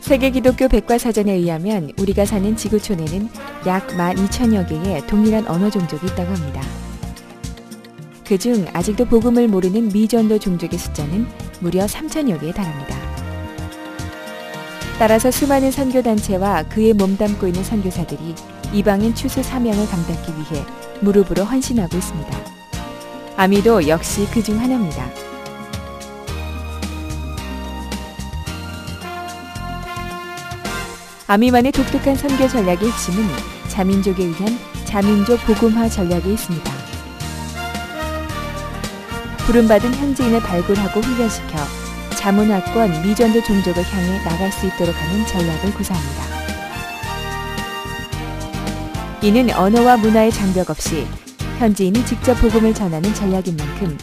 세계 기독교 백과사전에 의하면 우리가 사는 지구촌에는 약 12,000여 개의 동일한 언어 종족이 있다고 합니다. 그중 아직도 복음을 모르는 미전도 종족의 숫자는 무려 3,000여 개에 달합니다. 따라서 수많은 선교단체와 그에 몸담고 있는 선교사들이 이방인 추수 사명을 감당하기 위해 무릎으로 헌신하고 있습니다. 아미도 역시 그 중 하나입니다. 아미만의 독특한 선교 전략의 핵심은 자민족에 의한 자민족 복음화 전략에 있습니다. 부름받은 현지인을 발굴하고 훈련시켜 자문화권 미전도 종족을 향해 나갈 수 있도록 하는 전략을 구사합니다. 이는 언어와 문화의 장벽 없이 현지인이 직접 복음을 전하는 전략인 만큼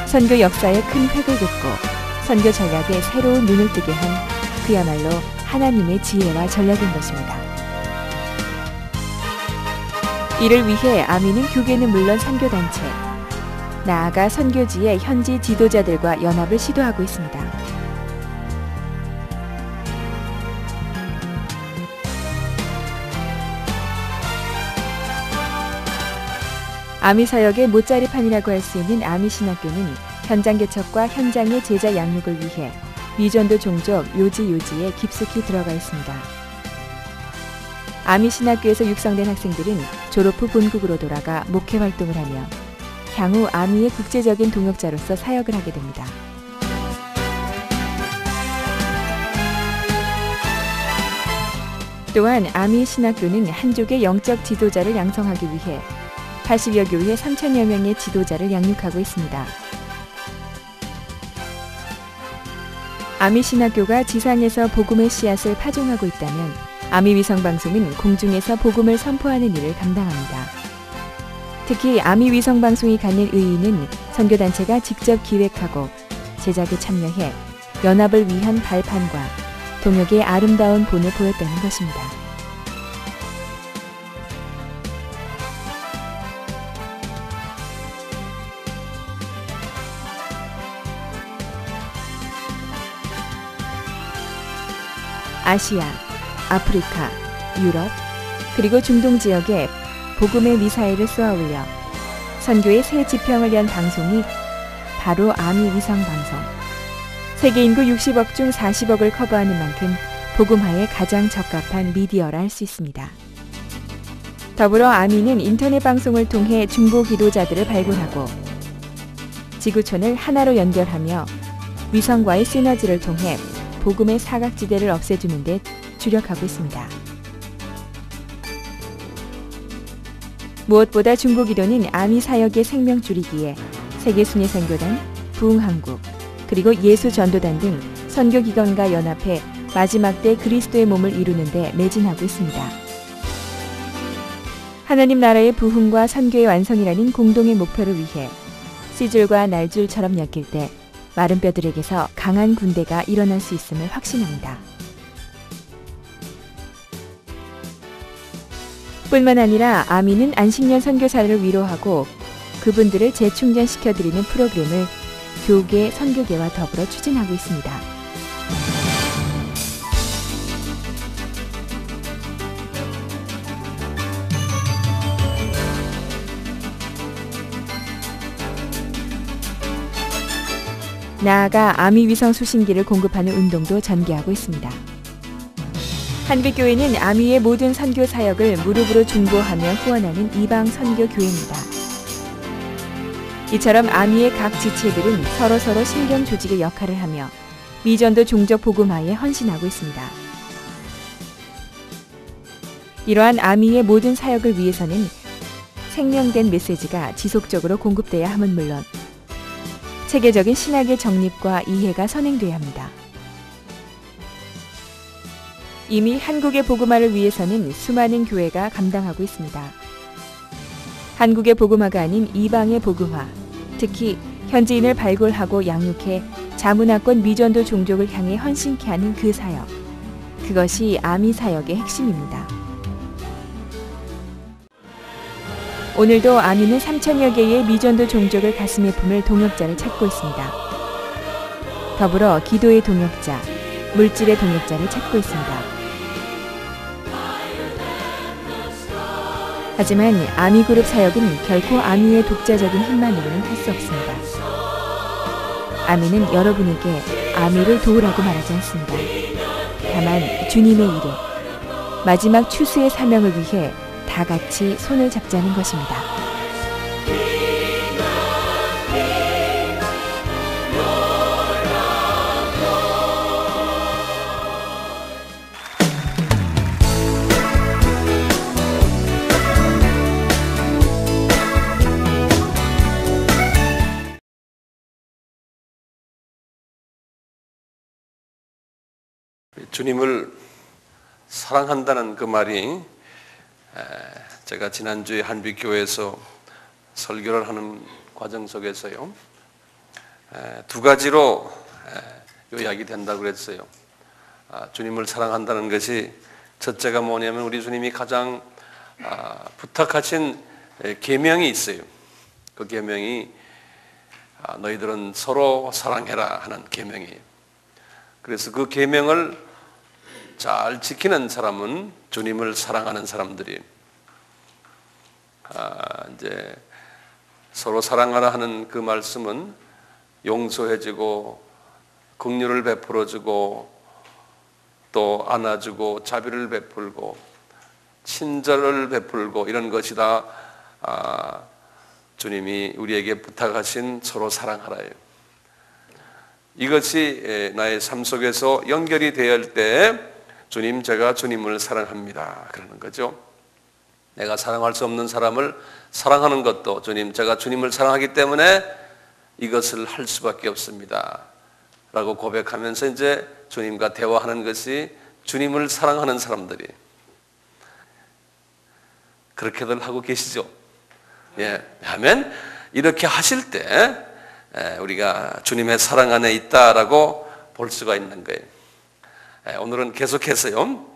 선교 역사에 큰 획을 긋고 선교 전략에 새로운 눈을 뜨게 한 그야말로 하나님의 지혜와 전략인 것입니다. 이를 위해 아미는 교계는 물론 선교단체, 나아가 선교지의 현지 지도자들과 연합을 시도하고 있습니다. 아미 사역의 못자리판이라고 할 수 있는 아미 신학교는 현장 개척과 현장의 제자 양육을 위해 미전도 종족 요지에 깊숙이 들어가 있습니다. 아미 신학교에서 육성된 학생들은 졸업 후 본국으로 돌아가 목회 활동을 하며 향후 아미의 국제적인 동역자로서 사역을 하게 됩니다. 또한 아미 신학교는 한족의 영적 지도자를 양성하기 위해 80여 교회 3,000여 명의 지도자를 양육하고 있습니다. 아미 신학교가 지상에서 복음의 씨앗을 파종하고 있다면 아미 위성방송은 공중에서 복음을 선포하는 일을 감당합니다. 특히 아미 위성방송이 갖는 의의는 선교단체가 직접 기획하고 제작에 참여해 연합을 위한 발판과 동역의 아름다운 본을 보였다는 것입니다. 아시아, 아프리카, 유럽, 그리고 중동 지역에 복음의 미사일을 쏘아올려 선교의 새 지평을 연 방송이 바로 아미 위성방송. 세계 인구 60억 중 40억을 커버하는 만큼 복음화에 가장 적합한 미디어라 할 수 있습니다. 더불어 아미는 인터넷 방송을 통해 중보 기도자들을 발굴하고 지구촌을 하나로 연결하며 위성과의 시너지를 통해 복음의 사각지대를 없애주는 데 주력하고 있습니다. 무엇보다 중보기도는 아미 사역의 생명줄이기에 세계 순회 선교단, 부흥한국, 그리고 예수 전도단 등 선교기관과 연합해 마지막 때 그리스도의 몸을 이루는 데 매진하고 있습니다. 하나님 나라의 부흥과 선교의 완성이라는 공동의 목표를 위해 씨줄과 날줄처럼 엮일 때 마른 뼈들에게서 강한 군대가 일어날 수 있음을 확신합니다. 뿐만 아니라 아미는 안식년 선교사를 위로하고 그분들을 재충전시켜드리는 프로그램을 교계, 선교계와 더불어 추진하고 있습니다. 나아가 아미 위성 수신기를 공급하는 운동도 전개하고 있습니다. 한빛교회는 아미의 모든 선교 사역을 무릎으로 중보하며 후원하는 이방 선교 교회입니다. 이처럼 아미의 각 지체들은 서로 신경 조직의 역할을 하며 미전도 종족 복음화에 헌신하고 있습니다. 이러한 아미의 모든 사역을 위해서는 생명된 메시지가 지속적으로 공급돼야 함은 물론 체계적인 신학의 정립과 이해가 선행돼야 합니다. 이미 한국의 복음화를 위해서는 수많은 교회가 감당하고 있습니다. 한국의 복음화가 아닌 이방의 복음화, 특히 현지인을 발굴하고 양육해 자문화권 미전도 종족을 향해 헌신케 하는 그 사역, 그것이 아미 사역의 핵심입니다. 오늘도 아미는 3,000여 개의 미전도 종족을 가슴에 품을 동역자를 찾고 있습니다. 더불어 기도의 동역자, 물질의 동력자를 찾고 있습니다. 하지만 아미그룹 사역은 결코 아미의 독자적인 힘만으로는 할 수 없습니다. 아미는 여러분에게 아미를 도우라고 말하지 않습니다. 다만 주님의 일에, 마지막 추수의 사명을 위해 다 같이 손을 잡자는 것입니다. 주님을 사랑한다는 그 말이 제가 지난주에 한빛교회에서 설교를 하는 과정 속에서요, 두 가지로 요약이 된다고 그랬어요. 주님을 사랑한다는 것이 첫째가 뭐냐면 우리 주님이 가장 부탁하신 계명이 있어요. 그 계명이 너희들은 서로 사랑해라 하는 계명이에요. 그래서 그 계명을 잘 지키는 사람은 주님을 사랑하는 사람들이 이제 서로 사랑하라 하는 그 말씀은 용서해주고 긍휼을 베풀어주고 또 안아주고 자비를 베풀고 친절을 베풀고 이런 것이 다 주님이 우리에게 부탁하신 서로 사랑하라예요. 이것이 나의 삶 속에서 연결이 되어야 할 때 주님, 제가 주님을 사랑합니다 그러는 거죠. 내가 사랑할 수 없는 사람을 사랑하는 것도 주님, 제가 주님을 사랑하기 때문에 이것을 할 수밖에 없습니다 라고 고백하면서 이제 주님과 대화하는 것이 주님을 사랑하는 사람들이 그렇게들 하고 계시죠. 예, 아멘. 이렇게 하실 때 우리가 주님의 사랑 안에 있다라고 볼 수가 있는 거예요. 오늘은 계속해서요,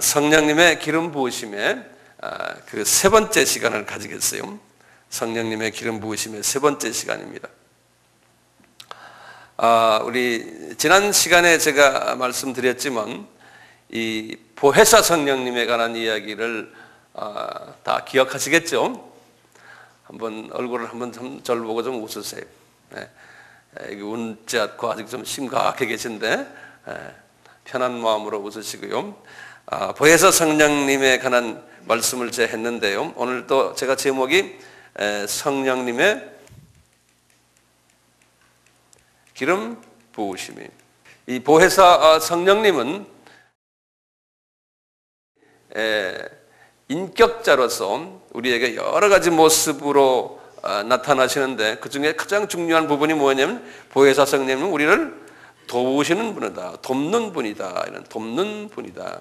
성령님의 기름 부으심의 그 세 번째 시간을 가지겠어요. 성령님의 기름 부으심의 세 번째 시간입니다. 우리 지난 시간에 제가 말씀드렸지만 이 보혜사 성령님에 관한 이야기를 다 기억하시겠죠? 한번 얼굴을 한번 좀 저를 보고 좀 웃으세요. 웃지 않고 아직 좀 심각해 계신데 편한 마음으로 웃으시고요. 보혜사 성령님에 관한 말씀을 제가 했는데요. 오늘 또 제가 제목이 성령님의 기름 부으심이. 이 보혜사 성령님은 인격자로서 우리에게 여러 가지 모습으로 나타나시는데 그 중에 가장 중요한 부분이 뭐냐면 보혜사 성령님은 우리를 도우시는 분이다, 돕는 분이다, 이런 돕는 분이다.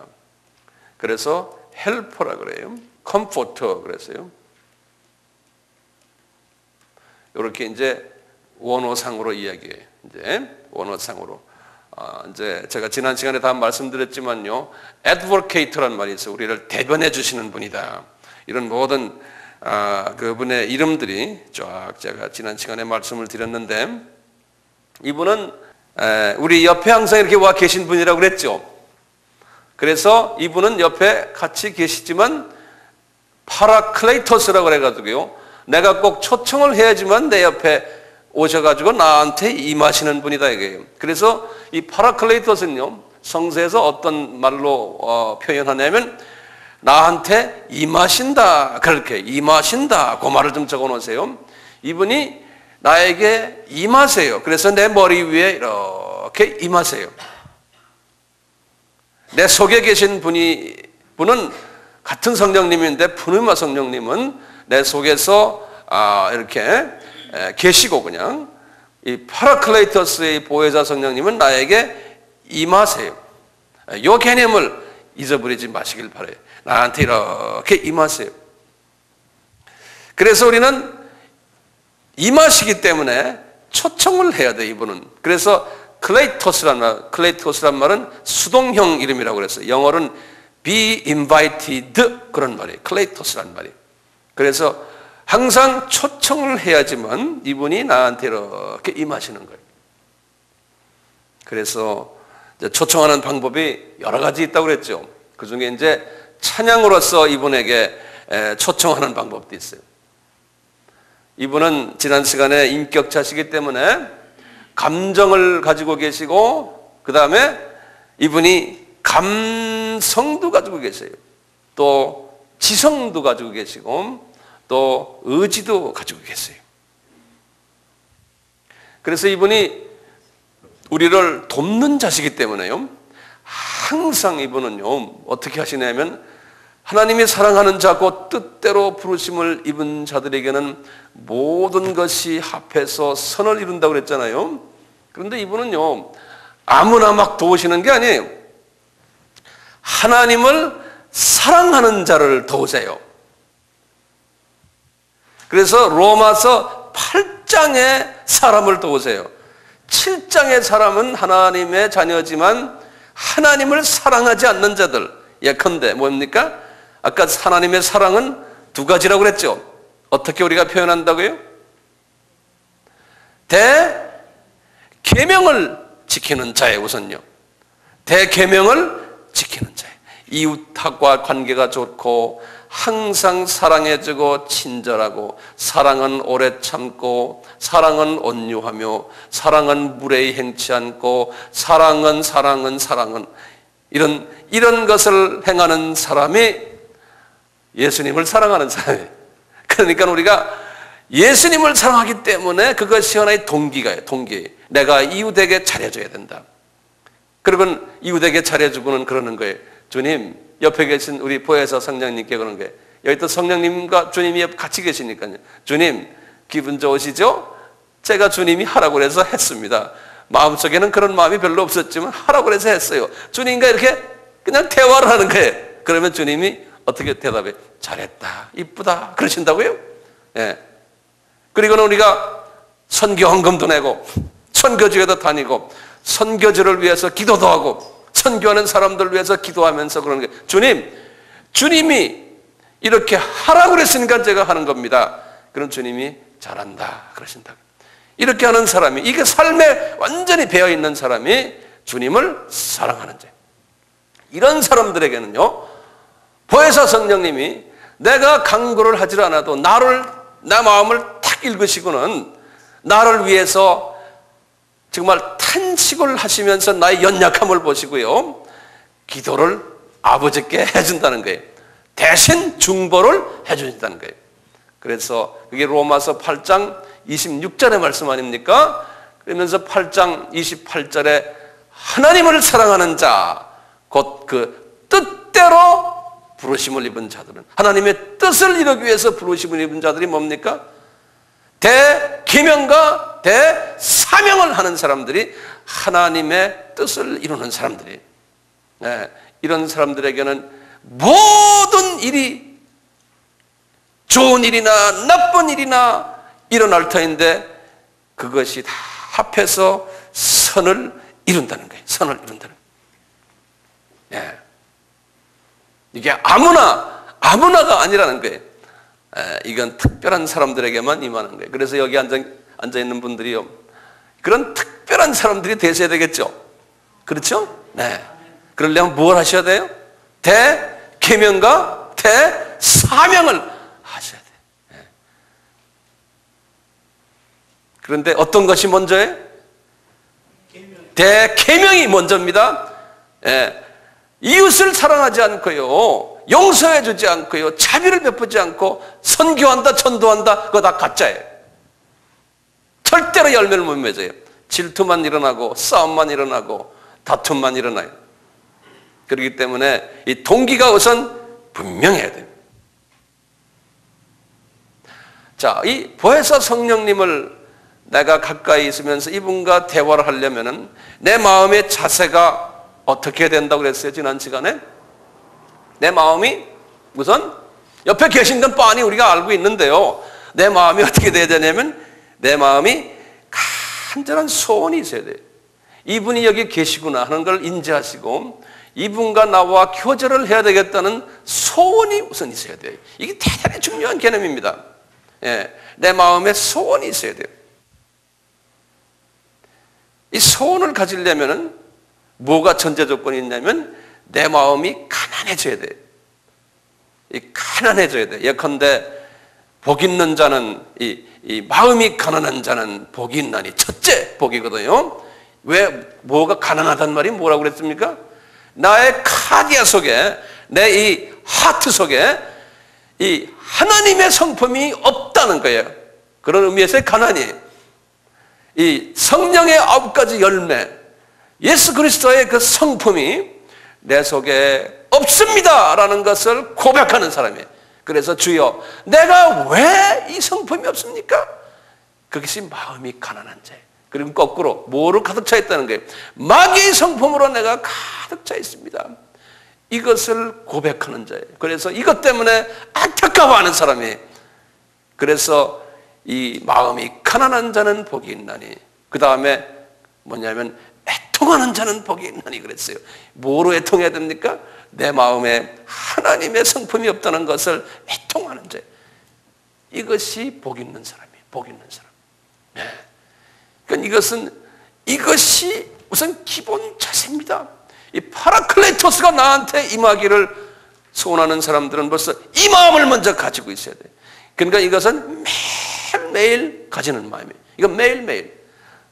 그래서 헬퍼라 그래요. 컴포터 그랬어요. 이렇게 이제 원어상으로 이야기해요. 이제 원어상으로. 이제 제가 지난 시간에 다 말씀드렸지만요, advocate라는 말이 있어요. 우리를 대변해 주시는 분이다. 이런 모든 그분의 이름들이 쫙 제가 지난 시간에 말씀을 드렸는데, 이분은 우리 옆에 항상 이렇게 와 계신 분이라고 그랬죠. 그래서 이분은 옆에 같이 계시지만 파라클레이토스라고 그래가지고요, 내가 꼭 초청을 해야지만 내 옆에 오셔가지고 나한테 임하시는 분이다 이거예요. 그래서 이 파라클레이토스는요, 성서에서 어떤 말로 표현하냐면 나한테 임하신다, 그렇게 임하신다, 그 말을 좀 적어 놓으세요. 이분이 나에게 임하세요. 그래서 내 머리 위에 이렇게 임하세요. 내 속에 계신 분은 같은 성령님인데 푸르마 성령님은 내 속에서 이렇게 계시고, 그냥 이 파라클레이토스의 보혜사 성령님은 나에게 임하세요. 이 개념을 잊어버리지 마시길 바라요. 나한테 이렇게 임하세요. 그래서 우리는 임하시기 때문에 초청을 해야 돼, 이분은. 그래서 클레이토스란 말은 수동형 이름이라고 그랬어요. 영어로는 be invited 그런 말이에요. 클레이토스란 말이에요. 그래서 항상 초청을 해야지만 이분이 나한테 이렇게 임하시는 거예요. 그래서 이제 초청하는 방법이 여러 가지 있다고 그랬죠. 그 중에 이제 찬양으로서 이분에게 초청하는 방법도 있어요. 이분은 지난 시간에 인격자시기 때문에 감정을 가지고 계시고, 그 다음에 이분이 감성도 가지고 계세요. 또 지성도 가지고 계시고, 또 의지도 가지고 계세요. 그래서 이분이 우리를 돕는 자시기 때문에요, 항상 이분은요 어떻게 하시냐면, 하나님이 사랑하는 자고 뜻대로 부르심을 입은 자들에게는 모든 것이 합해서 선을 이룬다고 그랬잖아요. 그런데 이분은요 아무나 막 도우시는 게 아니에요. 하나님을 사랑하는 자를 도우세요. 그래서 로마서 8장의 사람을 도우세요. 7장의 사람은 하나님의 자녀지만 하나님을 사랑하지 않는 자들, 예컨대 뭡니까? 아까 하나님의 사랑은 두 가지라고 그랬죠. 어떻게 우리가 표현한다고요? 대계명을 지키는 자에 우선요. 대계명을 지키는 자에. 이웃과 관계가 좋고 항상 사랑해주고 친절하고, 사랑은 오래 참고, 사랑은 온유하며, 사랑은 무례히 행치 않고, 사랑은 이런 것을 행하는 사람이 예수님을 사랑하는 사람이에요. 그러니까 우리가 예수님을 사랑하기 때문에 그것이 하나의 동기가요. 동기. 내가 이웃에게 잘해줘야 된다. 그러면 이웃에게 잘해주고는 그러는 거예요. 주님, 옆에 계신 우리 보혜사 성령님께 그러는 거예요. 여기 또 성령님과 주님이 같이 계시니까요. 주님, 기분 좋으시죠? 제가 주님이 하라고 그래서 했습니다. 마음속에는 그런 마음이 별로 없었지만 하라고 그래서 했어요. 주님과 이렇게 그냥 대화를 하는 거예요. 그러면 주님이 어떻게 대답해? 잘했다, 이쁘다 그러신다고요? 예. 그리고는 우리가 선교 헌금도 내고 선교지에도 다니고 선교지를 위해서 기도도 하고 선교하는 사람들을 위해서 기도하면서 그러는 게, 주님이 이렇게 하라고 그랬으니까 제가 하는 겁니다. 그럼 주님이 잘한다 그러신다. 이렇게 하는 사람이, 이게 삶에 완전히 배어있는 사람이 주님을 사랑하는 자. 이런 사람들에게는요 보혜사 성령님이 내가 강구를 하지 않아도 내 마음을 탁 읽으시고는 나를 위해서 정말 탄식을 하시면서 나의 연약함을 보시고요 기도를 아버지께 해준다는 거예요. 대신 중보를 해주신다는 거예요. 그래서 그게 로마서 8장 26절의 말씀 아닙니까? 그러면서 8장 28절에 하나님을 사랑하는 자, 곧 그 뜻대로 부르심을 입은 자들은, 하나님의 뜻을 이루기 위해서 부르심을 입은 자들이 뭡니까? 대계명과 대사명을 하는 사람들이 하나님의 뜻을 이루는 사람들이, 네, 이런 사람들에게는 모든 일이 좋은 일이나 나쁜 일이나 일어날 터인데 그것이 다 합해서 선을 이룬다는 거예요. 선을 이룬다는 거예요. 네. 이게 아무나가 아니라는 거예요. 이건 특별한 사람들에게만 임하는 거예요. 그래서 여기 앉아 있는 분들이요, 그런 특별한 사람들이 되셔야 되겠죠. 그렇죠? 네. 그러려면 뭘 하셔야 돼요? 대계명과 대사명을 하셔야 돼요. 네. 그런데 어떤 것이 먼저예요? 대계명이 먼저입니다. 네. 이웃을 사랑하지 않고요, 용서해 주지 않고요, 자비를 베푸지 않고 선교한다, 전도한다, 그거 다 가짜예요. 절대로 열매를 못 맺어요. 질투만 일어나고 싸움만 일어나고 다툼만 일어나요. 그렇기 때문에 이 동기가 우선 분명해야 돼요. 자, 이 보혜사 성령님을 내가 가까이 있으면서 이분과 대화를 하려면은 내 마음의 자세가 어떻게 된다고 그랬어요, 지난 시간에? 내 마음이 우선 옆에 계신 건 뻔히 우리가 알고 있는데요, 내 마음이 어떻게 돼야 되냐면 내 마음이 간절한 소원이 있어야 돼요. 이분이 여기 계시구나 하는 걸 인지하시고 이분과 나와 교제를 해야 되겠다는 소원이 우선 있어야 돼요. 이게 대단히 중요한 개념입니다. 예, 내 마음에 소원이 있어야 돼요. 이 소원을 가지려면은 뭐가 전제 조건이 있냐면 내 마음이 가난해져야 돼. 이 가난해져야 돼. 예컨대 복 있는 자는 이 마음이 가난한 자는 복이 있나니 첫째 복이거든요. 왜 뭐가 가난하단 말이 뭐라고 그랬습니까? 나의 카디아 속에 내 이 하트 속에 이 하나님의 성품이 없다는 거예요. 그런 의미에서의 가난이 이 성령의 9가지 열매 예수 그리스도의 그 성품이 내 속에 없습니다라는 것을 고백하는 사람이에요. 그래서 주여 내가 왜 이 성품이 없습니까? 그것이 마음이 가난한 자예요. 그리고 거꾸로 뭐로 가득 차 있다는 거예요? 마귀의 성품으로 내가 가득 차 있습니다. 이것을 고백하는 자예요. 그래서 이것 때문에 안타까워하는 사람이에요. 그래서 이 마음이 가난한 자는 복이 있나니 그 다음에 뭐냐면 애통하는 자는 복이 있나니 그랬어요. 뭐로 애통해야 됩니까? 내 마음에 하나님의 성품이 없다는 것을 애통하는 자. 이것이 복 있는 사람이에요. 복 있는 사람. 네. 그러니까 이것이 우선 기본 자세입니다. 이 파라클레토스가 나한테 임하기를 소원하는 사람들은 벌써 이 마음을 먼저 가지고 있어야 돼. 그러니까 이것은 매일매일 가지는 마음이에요. 이건 매일매일.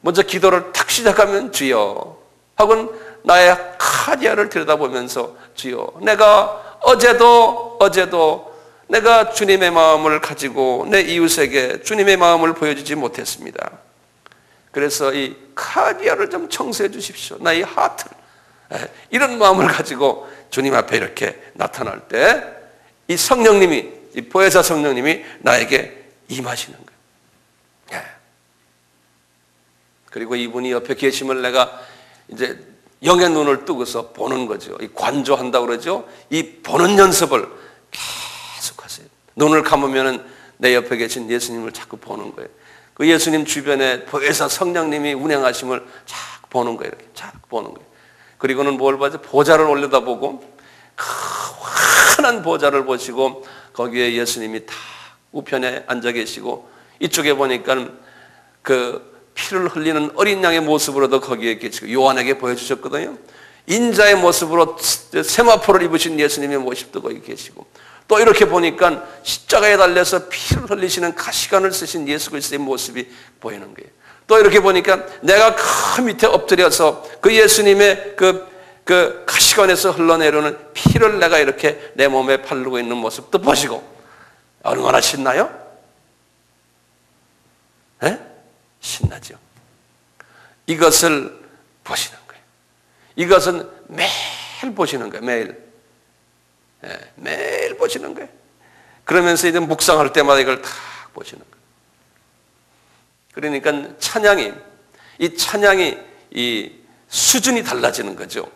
먼저 기도를 탁 시작하면 주여 하고는 나의 카디아를 들여다보면서 주여 내가 어제도 내가 주님의 마음을 가지고 내 이웃에게 주님의 마음을 보여주지 못했습니다. 그래서 이 카디아를 좀 청소해 주십시오. 나의 하트를. 이런 마음을 가지고 주님 앞에 이렇게 나타날 때 이 성령님이 이 보혜사 성령님이 나에게 임하시는 거예요. 그리고 이분이 옆에 계심을 내가 이제 영의 눈을 뜨고서 보는 거죠. 이 관조한다고 그러죠. 이 보는 연습을 계속하세요. 눈을 감으면은 내 옆에 계신 예수님을 자꾸 보는 거예요. 그 예수님 주변에 보혜사 성령님이 운행하심을 자꾸 보는 거예요. 이렇게 자꾸 보는 거예요. 그리고는 뭘 봐죠? 보좌를 올려다보고 환한 보좌를 보시고 거기에 예수님이 다 우편에 앉아 계시고 이쪽에 보니까 그 피를 흘리는 어린 양의 모습으로도 거기에 계시고 요한에게 보여주셨거든요. 인자의 모습으로 세마포를 입으신 예수님의 모습도 거기 계시고 또 이렇게 보니까 십자가에 달려서 피를 흘리시는 가시관을 쓰신 예수 그리스도의 모습이 보이는 거예요. 또 이렇게 보니까 내가 그 밑에 엎드려서 그 예수님의 그 가시관에서 흘러내려오는 피를 내가 이렇게 내 몸에 바르고 있는 모습도 보시고 얼마나 신나요? 네? 신나죠. 이것을 보시는 거예요. 이것은 매일 보시는 거예요. 매일. 네, 매일 보시는 거예요. 그러면서 이제 묵상할 때마다 이걸 다 보시는 거예요. 그러니까 찬양이 이 수준이 달라지는 거죠.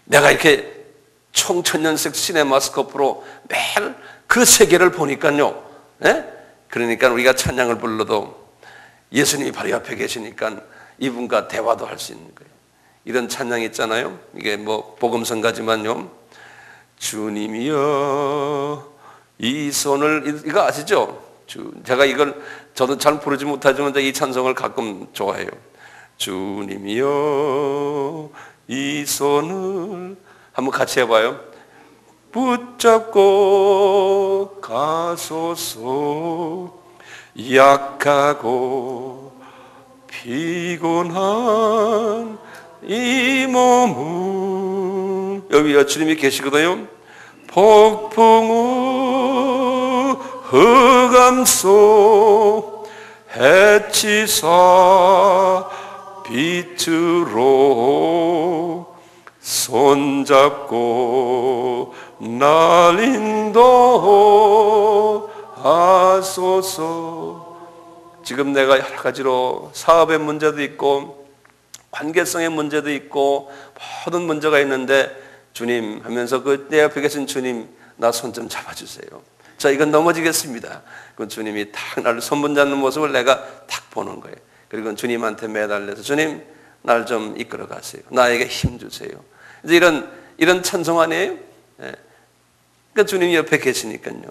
내가 이렇게 총천연색 시네마스코프로 매일 그 세계를 보니까요. 네? 그러니까 우리가 찬양을 불러도 예수님이 바로 옆에 계시니까 이분과 대화도 할 수 있는 거예요. 이런 찬양이 있잖아요. 이게 뭐 복음성가지만요. 주님이여 이 손을 이거 아시죠? 제가 이걸 저도 잘 부르지 못하지만 이 찬송을 가끔 좋아해요. 주님이여 이 손을 한번 같이 해봐요. 붙잡고 가소서 약하고 피곤한 이 몸은 여기 주님이 계시거든요. 폭풍우 흑암 속 해치사 빛으로 손잡고 날 인도하소서. 지금 내가 여러 가지로 사업의 문제도 있고 관계성의 문제도 있고 모든 문제가 있는데 주님 하면서 그 내 옆에 계신 주님 나 손 좀 잡아주세요. 자 이건 넘어지겠습니다. 그 주님이 탁 나를 손 잡는 모습을 내가 탁 보는 거예요. 그리고 주님한테 매달려서 주님 날 좀 이끌어 가세요. 나에게 힘 주세요. 이제 이런 찬송 아니에요? 네. 그러니까 주님이 옆에 계시니까요.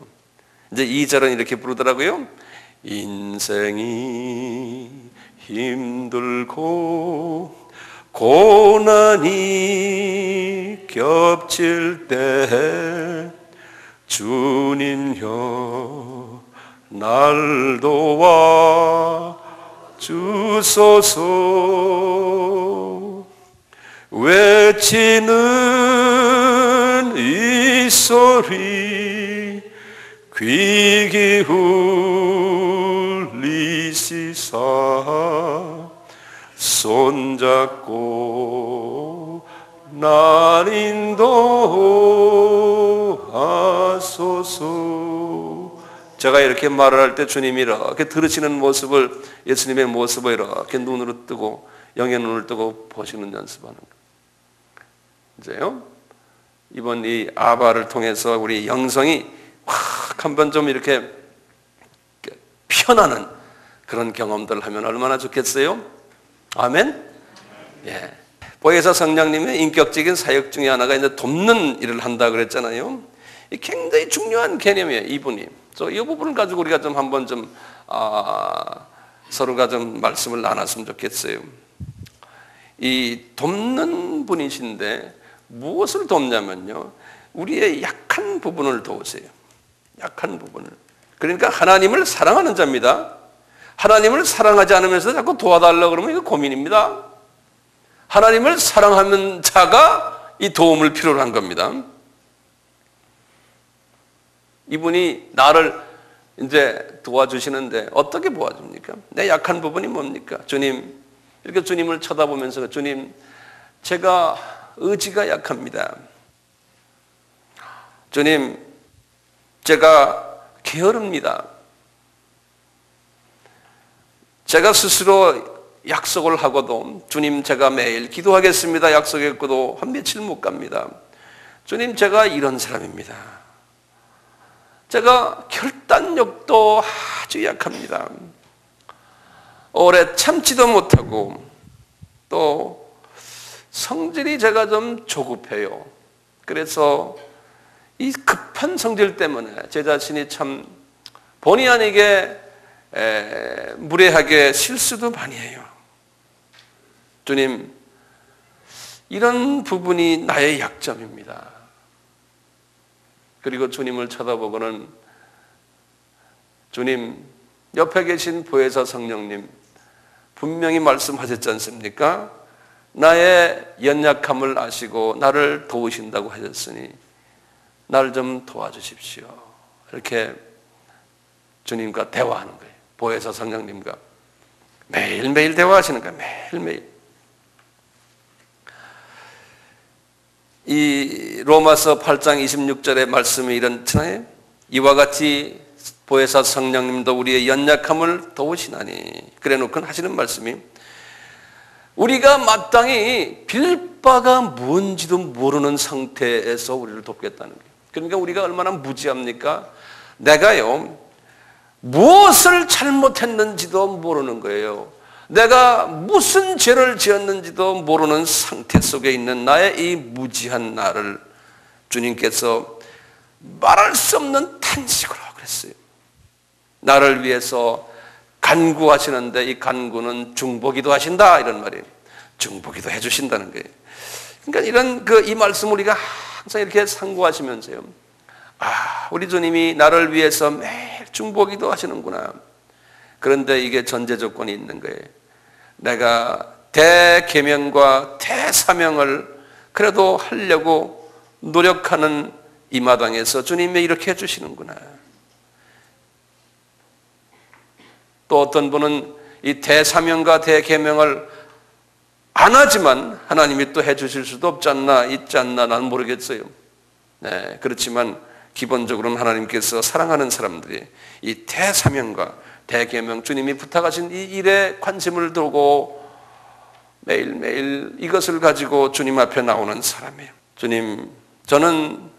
이제 2절은 이렇게 부르더라고요. 인생이 힘들고 고난이 겹칠 때 주님여 날 도와 주소서. 외치는 이 소리 귀 기울이시사 손잡고 날 인도하소서. 제가 이렇게 말을 할 때 주님이 이렇게 들으시는 모습을, 예수님의 모습을 이렇게 눈으로 뜨고 영의 눈을 뜨고 보시는 연습하는 거예요. 이제요, 이번 이 아바를 통해서 우리 영성이 확 한번 좀 이렇게 피어나는 그런 경험들을 하면 얼마나 좋겠어요? 아멘? 예. 보혜사 성령님의 인격적인 사역 중에 하나가 이제 돕는 일을 한다 그랬잖아요. 굉장히 중요한 개념이에요, 이분이. 이 부분을 가지고 우리가 좀 한번 좀 서로가 좀 말씀을 나눴으면 좋겠어요. 이 돕는 분이신데 무엇을 돕냐면요, 우리의 약한 부분을 도우세요. 약한 부분을. 그러니까 하나님을 사랑하는 자입니다. 하나님을 사랑하지 않으면서 자꾸 도와달라고 그러면 이거 고민입니다. 하나님을 사랑하는 자가 이 도움을 필요로 한 겁니다. 이분이 나를 이제 도와주시는데 어떻게 도와줍니까? 내 약한 부분이 뭡니까? 주님, 이렇게 주님을 쳐다보면서, 주님, 제가 의지가 약합니다. 주님, 제가 게으릅니다. 제가 스스로 약속을 하고도, 주님, 제가 매일 기도하겠습니다 약속했고도 한 며칠 못 갑니다. 주님, 제가 이런 사람입니다. 제가 결단력도 아주 약합니다. 오래 참지도 못하고 또 성질이 제가 좀 조급해요. 그래서 이 급한 성질 때문에 제 자신이 참 본의 아니게 무례하게 실수도 많이 해요. 주님, 이런 부분이 나의 약점입니다. 그리고 주님을 쳐다보고는, 주님, 옆에 계신 보혜사 성령님 분명히 말씀하셨지 않습니까? 나의 연약함을 아시고 나를 도우신다고 하셨으니 나를 좀 도와주십시오. 이렇게 주님과 대화하는 거예요. 보혜사 성령님과 매일매일 대화하시는 거예요. 매일매일. 이 로마서 8장 26절의 말씀이 이렇잖아요. 이와 같이 보혜사 성령님도 우리의 연약함을 도우시나니, 그래 놓고 하시는 말씀이, 우리가 마땅히 빌 바가 뭔지도 모르는 상태에서 우리를 돕겠다는 거예요. 그러니까 우리가 얼마나 무지합니까? 내가요, 무엇을 잘못했는지도 모르는 거예요. 내가 무슨 죄를 지었는지도 모르는 상태 속에 있는 나의 이 무지한 나를 주님께서 말할 수 없는 탄식으로 그랬어요. 나를 위해서 간구하시는데 이 간구는 중보기도 하신다, 이런 말이에요. 중보기도 해주신다는 거예요. 그러니까 이런 이 말씀 우리가 항상 이렇게 상고하시면서요, 우리 주님이 나를 위해서 매일 중보기도 하시는구나. 그런데 이게 전제 조건이 있는 거예요. 내가 대계명과 대사명을 그래도 하려고 노력하는 이 마당에서 주님이 이렇게 해주시는구나. 또 어떤 분은 이 대사명과 대계명을 안 하지만 하나님이 또 해주실 수도 없지 않나, 있지 않나, 나는 모르겠어요. 네, 그렇지만 기본적으로는 하나님께서 사랑하는 사람들이 이 대사명과 대계명, 주님이 부탁하신 이 일에 관심을 두고 매일매일 이것을 가지고 주님 앞에 나오는 사람이에요. 주님, 저는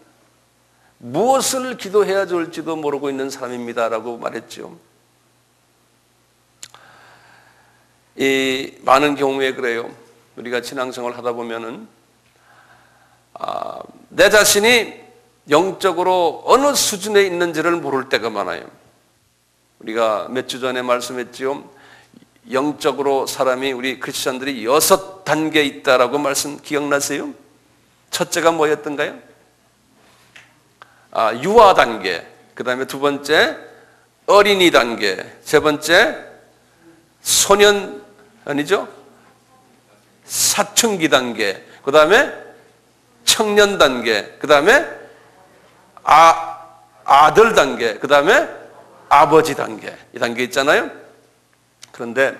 무엇을 기도해야 좋을지도 모르고 있는 사람입니다 라고 말했죠. 이 많은 경우에 그래요. 우리가 신앙생활을 하다 보면은 내 자신이 영적으로 어느 수준에 있는지를 모를 때가 많아요. 우리가 몇 주 전에 말씀했지요. 영적으로 사람이 우리 크리스천들이 6단계 있다라고 말씀 기억나세요? 첫째가 뭐였던가요? 유아 단계, 그 다음에 두 번째 어린이 단계, 세 번째 소년 아니죠? 사춘기 단계, 그 다음에 청년 단계, 그 다음에 아들 단계, 그 다음에 아버지 단계, 이 단계 있잖아요. 그런데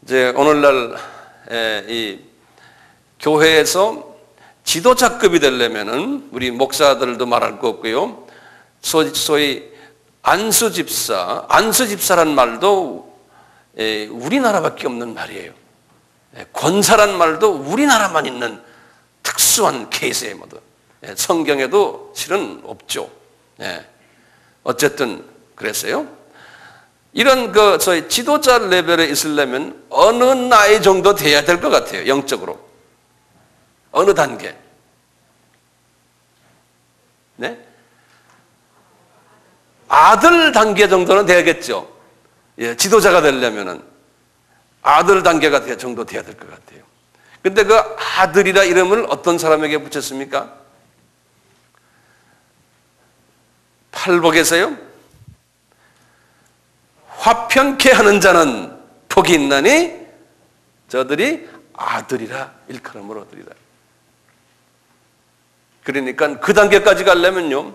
이제 오늘날 이 교회에서 지도자급이 되려면은 우리 목사들도 말할 거 없고요. 소위 안수집사란 말도 우리나라밖에 없는 말이에요. 권사란 말도 우리나라만 있는 특수한 케이스예요. 성경에도 실은 없죠. 어쨌든 그랬어요. 이런 저희 지도자 레벨에 있으려면 어느 나이 정도 돼야 될 것 같아요. 영적으로. 어느 단계? 네? 아들 단계 정도는 돼야겠죠. 예, 지도자가 되려면은 아들 단계가 정도 돼야 될 것 같아요. 근데 그 아들이라 이름을 어떤 사람에게 붙였습니까? 팔복에서요. 화평케 하는 자는 복이 있나니 저들이 아들이라 일컬음을 얻으리라. 그러니까 그 단계까지 가려면요,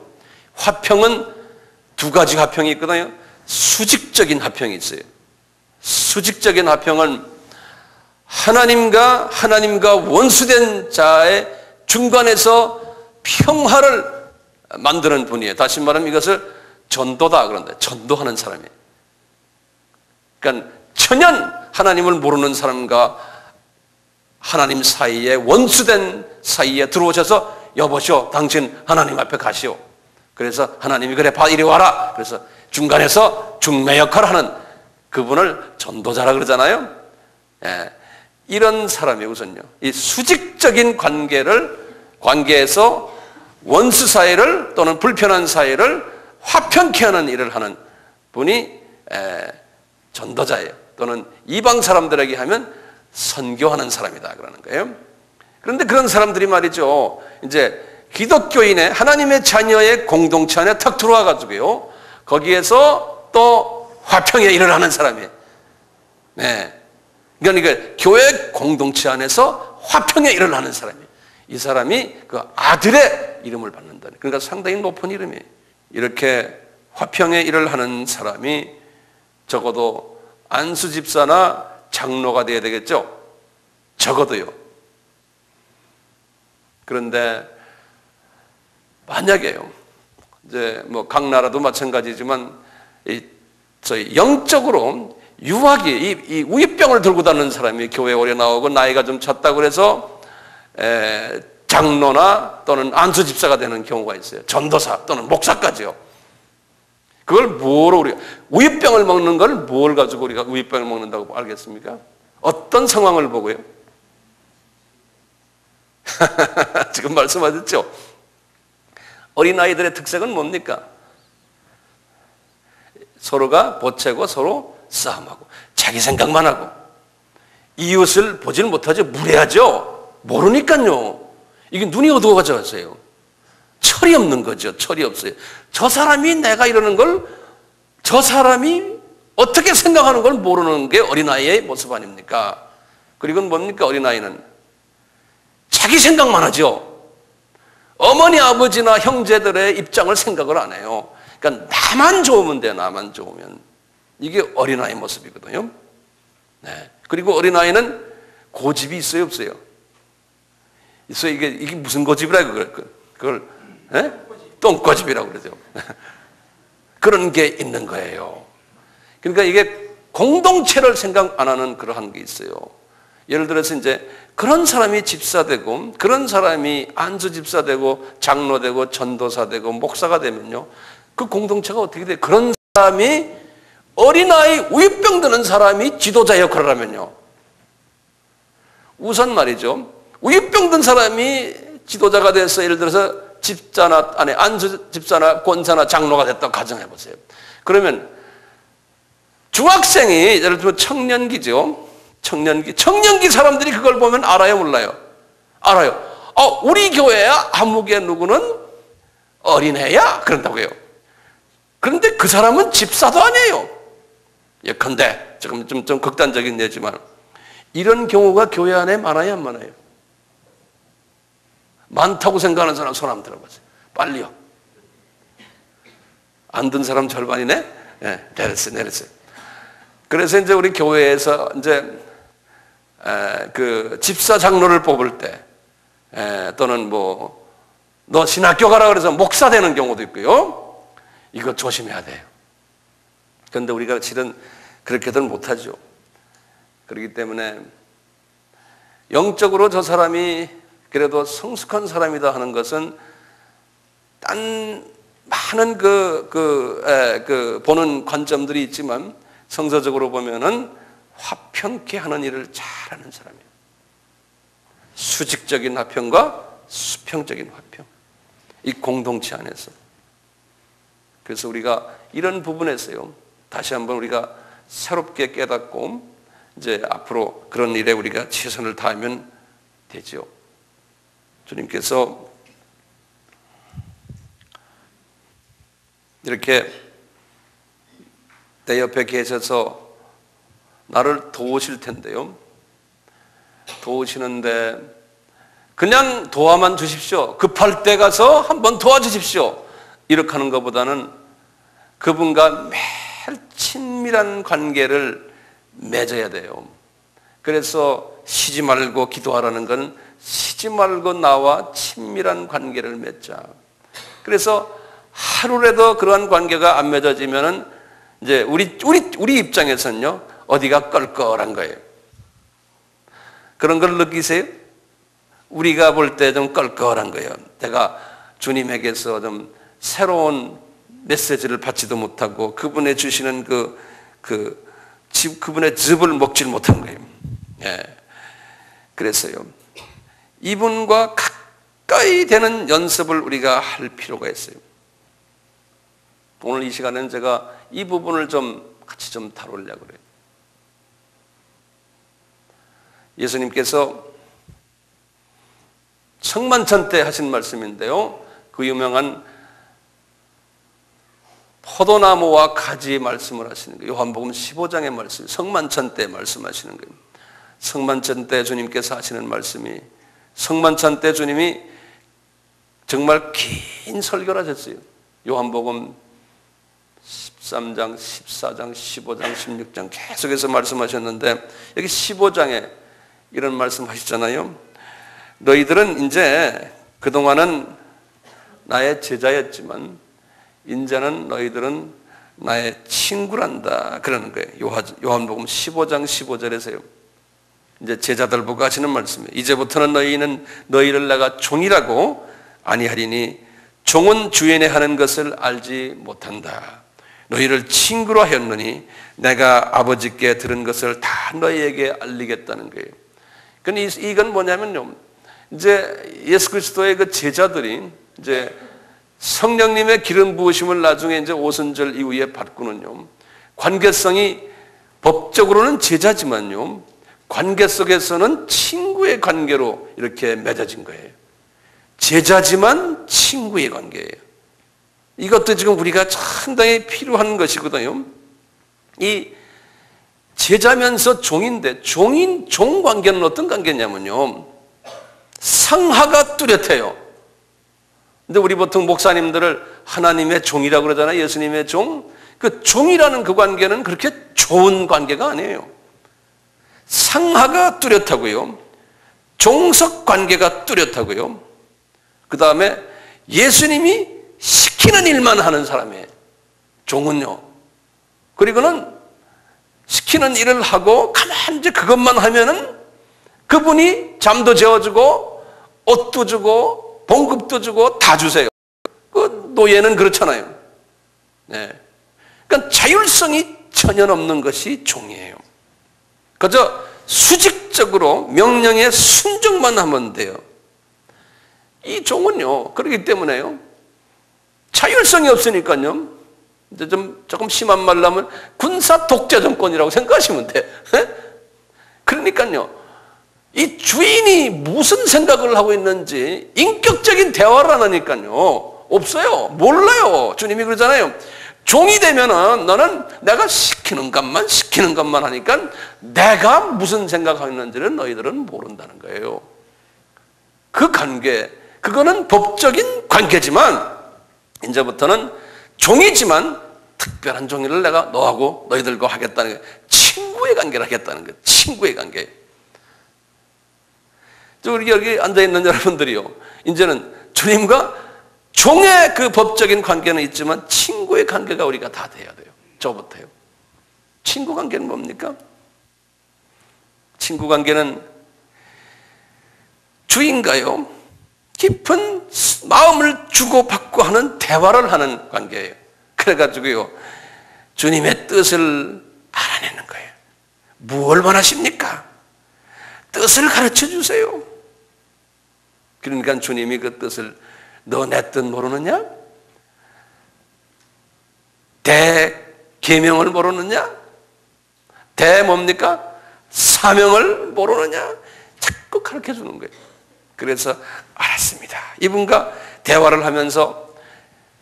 화평은 두 가지 화평이 있거든요. 수직적인 화평이 있어요. 수직적인 화평은 하나님과 원수된 자의 중간에서 평화를 만드는 분이에요. 다시 말하면 이것을 전도다 그런데, 전도하는 사람이에요. 그러니까 천연 하나님을 모르는 사람과 하나님 사이에, 원수된 사이에 들어오셔서 여보시오, 당신 하나님 앞에 가시오. 그래서 하나님이 그래 이리 와라. 그래서 중간에서 중매 역할을 하는 그분을 전도자라 그러잖아요. 예, 이런 사람이 우선요, 이 수직적인 관계에서 원수 사이를 또는 불편한 사이를 화평케 하는 일을 하는 분이 전도자예요. 또는 이방 사람들에게 하면 선교하는 사람이다 그러는 거예요. 그런데 그런 사람들이 말이죠, 이제 기독교인의 하나님의 자녀의 공동체 안에 탁 들어와 가지고요, 거기에서 또 화평의 일을 하는 사람이에요. 네. 그러니까 교회 공동체 안에서 화평의 일을 하는 사람이에요. 이 사람이 그 아들의 이름을 받는다. 그러니까 상당히 높은 이름이에요. 이렇게 화평의 일을 하는 사람이 적어도 안수집사나 장로가 돼야 되겠죠? 적어도요. 그런데 만약에요, 이제 뭐 각 나라도 마찬가지지만 저희 영적으로 유아기, 이 우유병을 들고 다니는 사람이 교회에 오래 나오고 나이가 좀 찼다고 그래서 장로나 또는 안수집사가 되는 경우가 있어요. 전도사 또는 목사까지요. 그걸 뭐로 우리가 우유병을 먹는 걸 뭘 가지고 우리가 우유병을 먹는다고 알겠습니까? 어떤 상황을 보고요? 지금 말씀하셨죠? 어린아이들의 특색은 뭡니까? 서로가 보채고 서로 싸움하고 자기 생각만 하고 이웃을 보질 못하죠. 무례하죠. 모르니까요. 이게 눈이 어두워져서요. 철이 없는 거죠. 철이 없어요. 저 사람이 내가 이러는 걸, 저 사람이 어떻게 생각하는 걸 모르는 게 어린아이의 모습 아닙니까? 그리고 뭡니까? 어린아이는 자기 생각만 하죠. 어머니, 아버지나 형제들의 입장을 생각을 안 해요. 그러니까 나만 좋으면 돼요. 나만 좋으면. 이게 어린아이 모습이거든요. 네. 그리고 어린아이는 고집이 있어요, 없어요? 있어요. 이게 무슨 고집이라 그걸 똥고집이라고 그러죠. 그런 게 있는 거예요. 그러니까 이게 공동체를 생각 안 하는 그러한 게 있어요. 예를 들어서 이제 그런 사람이 집사되고, 그런 사람이 안수집사되고, 장로되고, 전도사되고, 목사가 되면요, 그 공동체가 어떻게 돼요? 그런 사람이 어린아이 우유병 드는 사람이 지도자 역할을 하면요, 우선 말이죠, 우유병 든 사람이 지도자가 돼서 예를 들어서 집사나, 안수집사나 권사나 장로가 됐다고 가정해 보세요. 그러면 중학생이 예를 들면 청년기죠. 청년기 사람들이 그걸 보면 알아요, 몰라요? 알아요. 우리 교회야 한국의 누구는 어린애야 그런다고요. 그런데 그 사람은 집사도 아니에요. 예컨대 지금 좀 극단적인 예지만 이런 경우가 교회 안에 많아요, 안 많아요? 많다고 생각하는 사람 손 한번 들어보세요. 빨리요. 안 든 사람 절반이네. 네, 내렸어요. 그래서 이제 우리 교회에서 이제 그 집사 장로를 뽑을 때 또는 뭐 너 신학교 가라 그래서 목사 되는 경우도 있고요. 이거 조심해야 돼요. 그런데 우리가 실은 그렇게들 못하죠. 그렇기 때문에 영적으로 저 사람이 그래도 성숙한 사람이다 하는 것은 딴 많은 보는 관점들이 있지만 성서적으로 보면은 화평케 하는 일을 잘하는 사람이에요. 수직적인 화평과 수평적인 화평. 이 공동체 안에서. 그래서 우리가 이런 부분에서요. 다시 한번 우리가 새롭게 깨닫고 이제 앞으로 그런 일에 우리가 최선을 다하면 되죠. 주님께서 이렇게 내 옆에 계셔서 나를 도우실 텐데요. 도우시는데 그냥 도와만 주십시오. 급할 때 가서 한번 도와주십시오. 이렇게 하는 것보다는 그분과 매일 친밀한 관계를 맺어야 돼요. 그래서 쉬지 말고 기도하라는 건 쉬지 말고 나와 친밀한 관계를 맺자. 그래서 하루라도 그러한 관계가 안 맺어지면은 이제 우리 입장에서는요 어디가 껄껄한 거예요. 그런 걸 느끼세요? 우리가 볼 때 좀 껄껄한 거예요. 내가 주님에게서 좀 새로운 메시지를 받지도 못하고 그분의 주시는 그분의 즙을 먹질 못한 거예요. 예. 그래서요 이분과 가까이 되는 연습을 우리가 할 필요가 있어요. 오늘 이 시간에는 제가 이 부분을 좀 같이 좀 다루려고 그래요. 예수님께서 성만찬 때 하신 말씀인데요. 그 유명한 포도나무와 가지 말씀을 하시는 거예요. 요한복음 15장의 말씀, 성만찬 때 말씀하시는 거예요. 성만찬 때 주님께서 하시는 말씀이 성만찬 때 주님이 정말 긴 설교를 하셨어요. 요한복음 13장, 14장, 15장, 16장 계속해서 말씀하셨는데 여기 15장에 이런 말씀 하시잖아요. 너희들은 이제 그동안은 나의 제자였지만 이제는 너희들은 나의 친구란다 그러는 거예요. 요한복음 15장 15절에서요. 이제 제자들 보고 하시는 말씀이에요. 이제부터는 너희를 내가 종이라고 아니하리니 종은 주인의 하는 것을 알지 못한다. 너희를 친구로 하였느니 내가 아버지께 들은 것을 다 너희에게 알리겠다는 거예요. 근데 이건 뭐냐면요. 이제 예수 그리스도의 그 제자들이 이제 성령님의 기름 부으심을 나중에 이제 오순절 이후에 받고는요. 관계성이 법적으로는 제자지만요. 관계 속에서는 친구의 관계로 이렇게 맺어진 거예요. 제자지만 친구의 관계예요. 이것도 지금 우리가 상당히 필요한 것이거든요. 이 제자면서 종인데 종 관계는 어떤 관계냐면요. 상하가 뚜렷해요. 근데 우리 보통 목사님들을 하나님의 종이라고 그러잖아요. 예수님의 종. 그 종이라는 그 관계는 그렇게 좋은 관계가 아니에요. 상하가 뚜렷하고요. 종속 관계가 뚜렷하고요. 그 다음에 예수님이 시키는 일만 하는 사람이에요. 종은요. 그리고는 시키는 일을 하고 가만히 이제 그것만 하면은 그분이 잠도 재워주고 옷도 주고 봉급도 주고 다 주세요. 그 노예는 그렇잖아요. 네. 그러니까 자율성이 전혀 없는 것이 종이에요. 그저 수직적으로 명령에 순종만 하면 돼요. 이 종은요. 그렇기 때문에요. 자율성이 없으니까요. 이제 조금 심한 말로 하면 군사 독재 정권이라고 생각하시면 돼. 그러니까요, 이 주인이 무슨 생각을 하고 있는지 인격적인 대화를 안 하니까요, 없어요. 몰라요. 주님이 그러잖아요. 종이 되면은 너는 내가 시키는 것만 하니까 내가 무슨 생각하고 있는지를 너희들은 모른다는 거예요. 그 관계, 그거는 법적인 관계지만 이제부터는 종이지만 특별한 종이를 내가 너하고 너희들과 하겠다는 거예요. 친구의 관계를 하겠다는 거예요. 친구의 관계. 우리 여기 앉아있는 여러분들이요, 이제는 주님과 종의 그 법적인 관계는 있지만 친구의 관계가 우리가 다 돼야 돼요. 저부터요. 친구 관계는 뭡니까? 친구 관계는 주인과요, 깊은 마음을 주고받고 하는 대화를 하는 관계예요. 그래가지고요, 주님의 뜻을 알아내는 거예요. 무엇을 원하십니까? 뜻을 가르쳐 주세요. 그러니까 주님이 그 뜻을 너 내 뜻 모르느냐? 대계명을 모르느냐? 뭡니까? 사명을 모르느냐? 자꾸 가르쳐 주는 거예요. 그래서 알았습니다. 이분과 대화를 하면서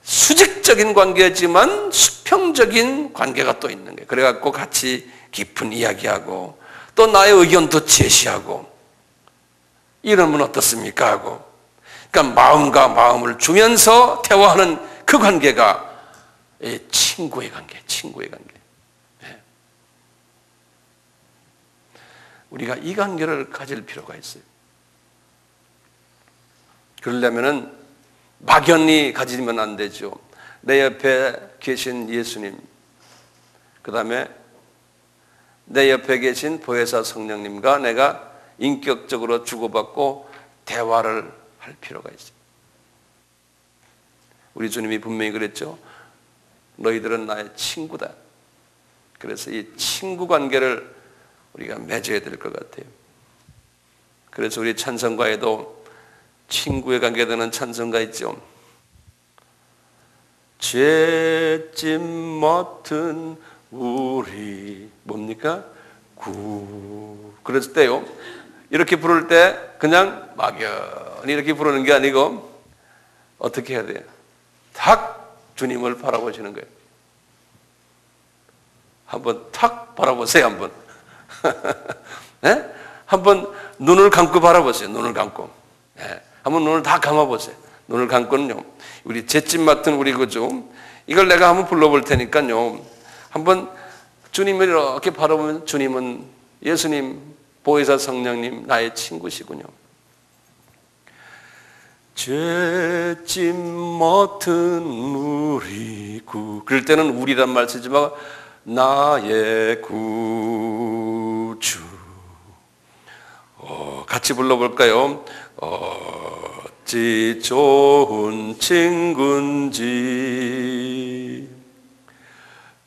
수직적인 관계지만 수평적인 관계가 또 있는 거예요. 그래갖고 같이 깊은 이야기하고 또 나의 의견도 제시하고 이러면 어떻습니까? 하고, 그러니까 마음과 마음을 주면서 대화하는 그 관계가 친구의 관계, 친구의 관계. 네. 우리가 이 관계를 가질 필요가 있어요. 그러려면은 막연히 가지면 안 되죠. 내 옆에 계신 예수님, 그 다음에 내 옆에 계신 보혜사 성령님과 내가 인격적으로 주고받고 대화를 할 필요가 있어요. 우리 주님이 분명히 그랬죠. 너희들은 나의 친구다. 그래서 이 친구 관계를 우리가 맺어야 될 것 같아요. 그래서 우리 찬송가에도 친구의 관계되는 찬송가 있죠. 죄짐 맡은 우리 뭡니까? 그랬을 때요, 이렇게 부를 때 그냥 막연히 이렇게 부르는 게 아니고 어떻게 해야 돼요? 탁 주님을 바라보시는 거예요. 한번 탁 바라보세요. 한번 네? 한번 눈을 감고 바라보세요. 눈을 감고. 네. 한번 눈을 다 감아보세요. 눈을 감고는요, 우리 잿집 맡은 우리 그죠? 이걸 내가 한번 불러볼 테니까요, 한번 주님을 이렇게 바라보면 주님은 예수님, 보혜사 성령님, 나의 친구시군요. 죄짐 맡은 우리 구, 그럴 때는 우리란 말 쓰지 말고 나의 구주. 같이 불러볼까요? 어찌 좋은 친구인지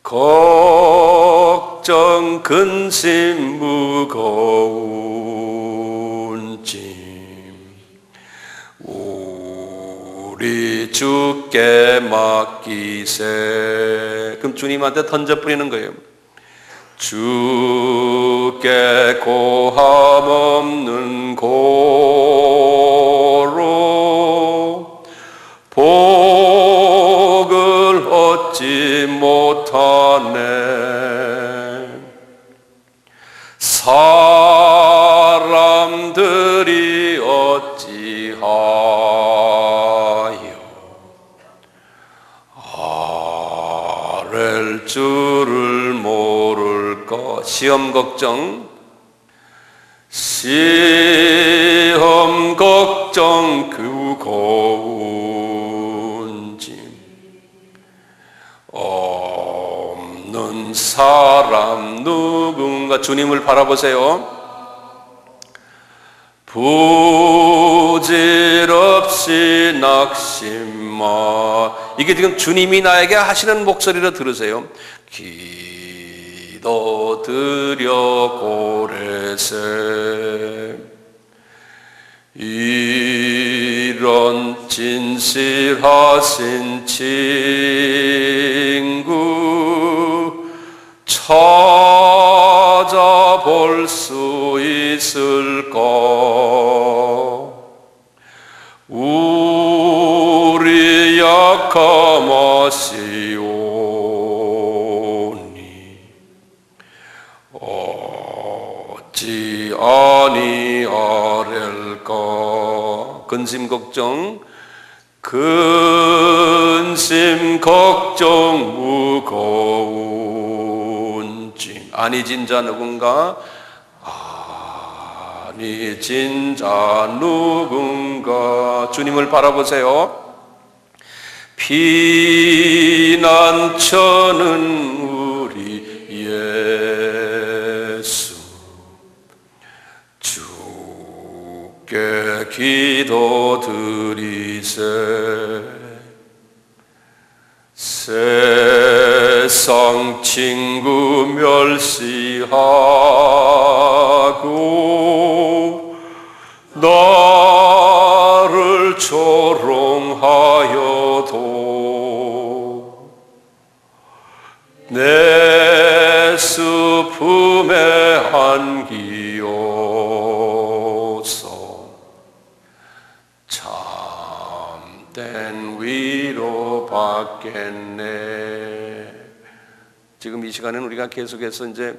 걱정 근심 무거운 짐 우리 주께 맡기세. 그럼 주님한테 던져버리는 거예요. 주께 고함 없는 고로 복을 얻지 못하네. 사람들이 어찌하여 아랠 줄을 모를까. 시험 걱정 그 고운 짐 없는 사람 누군가. 주님을 바라보세요. 부질없이 낙심마. 이게 지금 주님이 나에게 하시는 목소리로 들으세요. 기도 드려 고레세. 이런 진실하신 친구 우리 약함하시오니 어찌 아니하렐까. 근심 걱정 무거운 짐. 아니진 자 누군가? 아니진 자 누군가? 주님을 바라보세요. 피난처는 우리 예수, 주께 기도드리세. 세상 친구 멸시하고 나를 조롱하여도 내 수품에 안기어서 참된 위로 받겠네. 지금 이 시간에는 우리가 계속해서 이제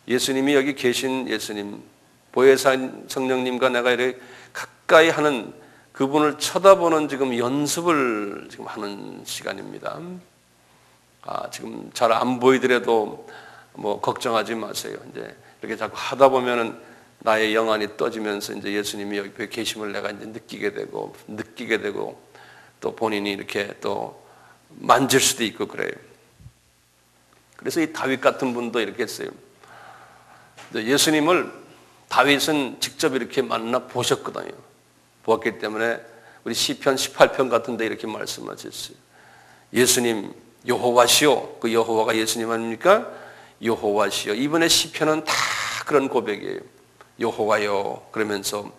예수님이 여기 계신 예수님, 보혜사 성령님과 내가 이렇게 가까이 하는 그분을 쳐다보는 지금 연습을 지금 하는 시간입니다. 지금 잘 안 보이더라도 뭐 걱정하지 마세요. 이제 이렇게 자꾸 하다 보면은 나의 영안이 떠지면서 이제 예수님이 여기 계심을 내가 이제 느끼게 되고 또 본인이 이렇게 또 만질 수도 있고 그래요. 그래서 이 다윗 같은 분도 이렇게 했어요. 예수님을 다윗은 직접 이렇게 만나 보셨거든요. 보았기 때문에 우리 시편 18편 같은데 이렇게 말씀하셨어요. 예수님 여호와시오. 그 여호와가 예수님 아닙니까? 여호와시오. 이번에 시편은 다 그런 고백이에요. 여호와여 그러면서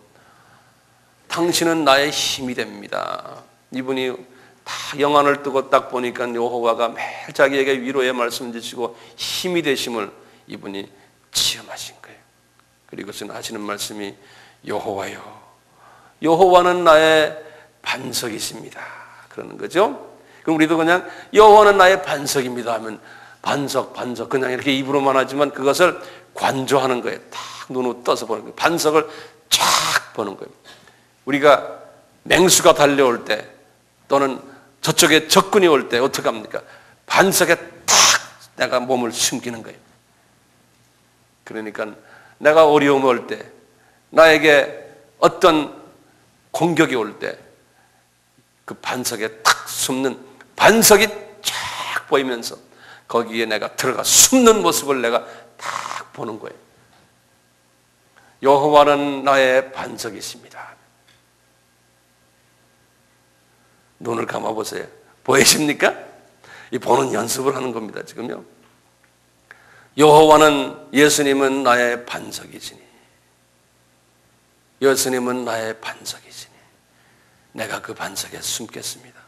당신은 나의 힘이 됩니다. 이분이 다 영안을 뜨고 딱 보니까 여호와가 매일 자기에게 위로의 말씀 주시고 힘이 되심을 이분이 체험하신 거예요. 그리고서는 하시는 말씀이 여호와여, 여호와는 나의 반석이십니다. 그러는 거죠. 그럼 우리도 그냥 여호와는 나의 반석입니다 하면 반석 그냥 이렇게 입으로만 하지만 그것을 관조하는 거예요. 딱 눈으로 떠서 보는 거예요. 반석을 쫙 보는 거예요. 우리가 맹수가 달려올 때 또는 저쪽에 적군이 올 때 어떻게 합니까? 반석에 딱 내가 몸을 숨기는 거예요. 그러니까 내가 어려움이 올 때, 나에게 어떤 공격이 올 때 그 반석에 딱 숨는, 반석이 쫙 보이면서 거기에 내가 들어가 숨는 모습을 내가 딱 보는 거예요. 여호와는 나의 반석이십니다. 눈을 감아보세요. 보이십니까? 이 보는 연습을 하는 겁니다, 지금요. 여호와는, 예수님은 나의 반석이시니, 예수님은 나의 반석이시니 내가 그 반석에 숨겠습니다.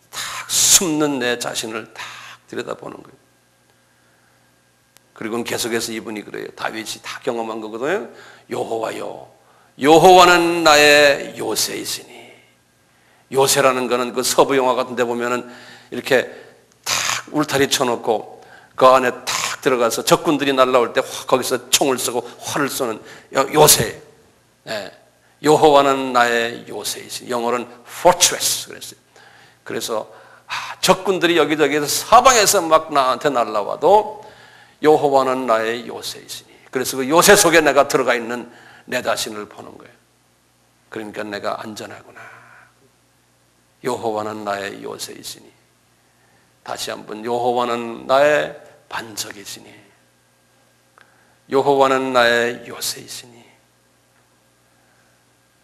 딱 숨는 내 자신을 딱 들여다보는 거예요. 그리고 계속해서 이분이 그래요. 다윗이 다 경험한 거거든요. 여호와여, 여호와는 나의 요새이시니. 요새라는 거는 그 서부 영화 같은 데 보면은 이렇게 탁 울타리 쳐놓고 그 안에 탁 들어가서 적군들이 날라올 때 거기서 총을 쏘고 활을 쏘는 요새. 네. 여호와는 나의 요새이시니. 영어로는 fortress 그랬어요. 그래서 적군들이 여기저기에서 사방에서 막 나한테 날라와도 여호와는 나의 요새이시니. 그래서 그 요새 속에 내가 들어가 있는 내 자신을 보는 거예요. 그러니까 내가 안전하구나. 여호와는 나의 요새이시니. 다시 한번, 여호와는 나의 반석이시니. 여호와는 나의 요새이시니.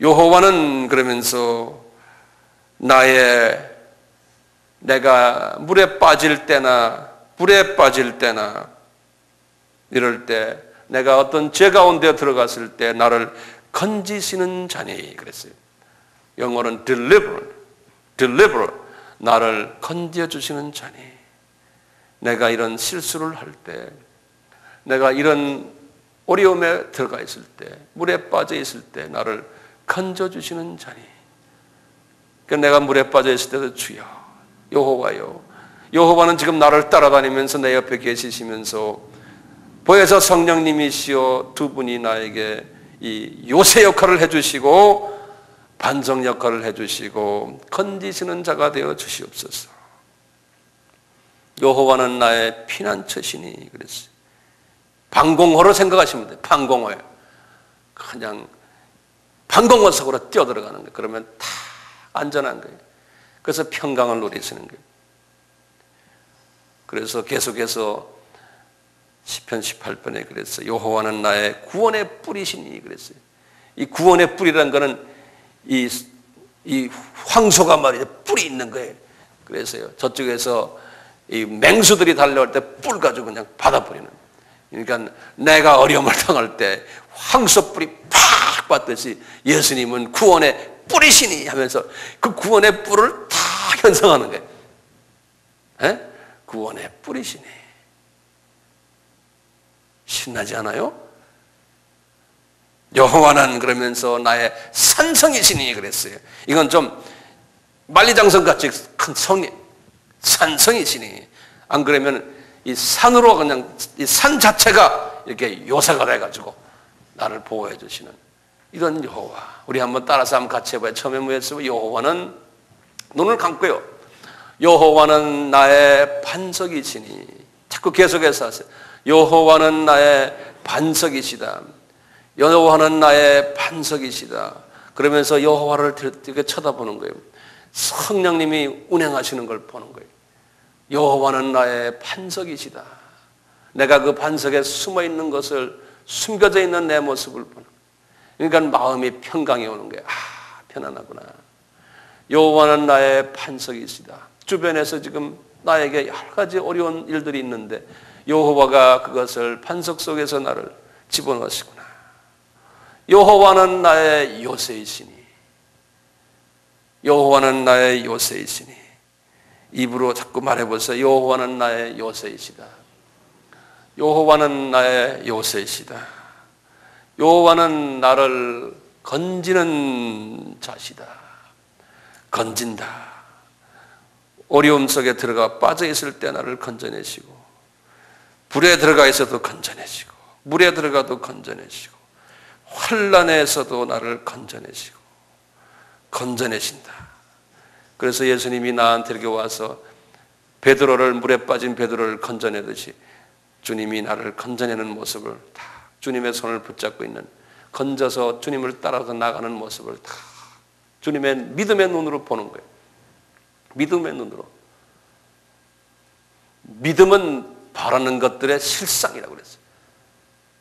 여호와는 그러면서 내가 물에 빠질 때나 불에 빠질 때나 이럴 때, 내가 어떤 죄 가운데 들어갔을 때 나를 건지시는 자니 그랬어요. 영어로는 deliver, 나를 건져주시는 자니. 내가 이런 실수를 할 때, 내가 이런 어려움에 들어가 있을 때, 물에 빠져 있을 때 나를 건져주시는 자니. 그러니까 내가 물에 빠져 있을 때도 주여, 여호와요. 여호와는 지금 나를 따라다니면서 내 옆에 계시면서 보혜사 성령님이시여 두 분이 나에게 이 요새 역할을 해주시고 반성 역할을 해주시고 건지시는 자가 되어 주시옵소서. 여호와는 나의 피난처시니 그랬어요. 방공호로 생각하시면 돼요. 방공호에 그냥 방공호 속으로 뛰어들어가는 거예요. 그러면 다 안전한 거예요. 그래서 평강을 누리시는 거예요. 그래서 계속해서 시편 18편에 그랬어요. 여호와는 나의 구원의 뿌리시니 그랬어요. 이 구원의 뿌리라는 거는 이 황소가 말이죠. 뿔이 있는 거예요. 그래서요. 저쪽에서 이 맹수들이 달려올 때 뿔 가지고 그냥 받아버리는. 그러니까 내가 어려움을 당할 때 황소 뿔이 팍 받듯이 예수님은 구원의 뿌리시니 하면서 그 구원의 뿔을 다 현성하는 거예요. 에? 구원의 뿌리시니. 신나지 않아요? 여호와는 그러면서 나의 산성이시니 그랬어요. 이건 좀 만리장성같이 큰 성이 산성이시니. 안 그러면 이 산으로 그냥 이 산 자체가 이렇게 요새가 돼가지고 나를 보호해 주시는 이런 여호와. 우리 한번 따라서 한번 같이 해봐요. 처음에 뭐였어요? 여호와는 눈을 감고요. 여호와는 나의 반석이시니. 자꾸 계속해서 하세요. 여호와는 나의 반석이시다. 여호와는 나의 반석이시다. 그러면서 여호와를 이렇게 쳐다보는 거예요. 성령님이 운행하시는 걸 보는 거예요. 여호와는 나의 반석이시다. 내가 그 반석에 숨어 있는 것을, 숨겨져 있는 내 모습을 보는 거예요. 그러니까 마음이 평강이 오는 거예요. 아, 편안하구나. 여호와는 나의 반석이시다. 주변에서 지금 나에게 여러 가지 어려운 일들이 있는데 여호와가 그것을 반석 속에서 나를 집어넣으시구나. 여호와는 나의 요새이시니. 여호와는 나의 요새이시니. 입으로 자꾸 말해보세요. 여호와는 나의 요새이시다. 여호와는 나의 요새이시다. 여호와는 나를 건지는 자시다. 건진다. 어려움 속에 들어가 빠져 있을 때 나를 건져내시고, 불에 들어가 있어도 건져내시고, 물에 들어가도 건져내시고, 환난에서도 나를 건져내시고 건져내신다. 그래서 예수님이 나한테 이렇게 와서 베드로를, 물에 빠진 베드로를 건져내듯이 주님이 나를 건져내는 모습을 다 주님의 손을 붙잡고 있는, 건져서 주님을 따라서 나가는 모습을 다 주님의 믿음의 눈으로 보는 거예요. 믿음의 눈으로. 믿음은 바라는 것들의 실상이라고 그랬어요.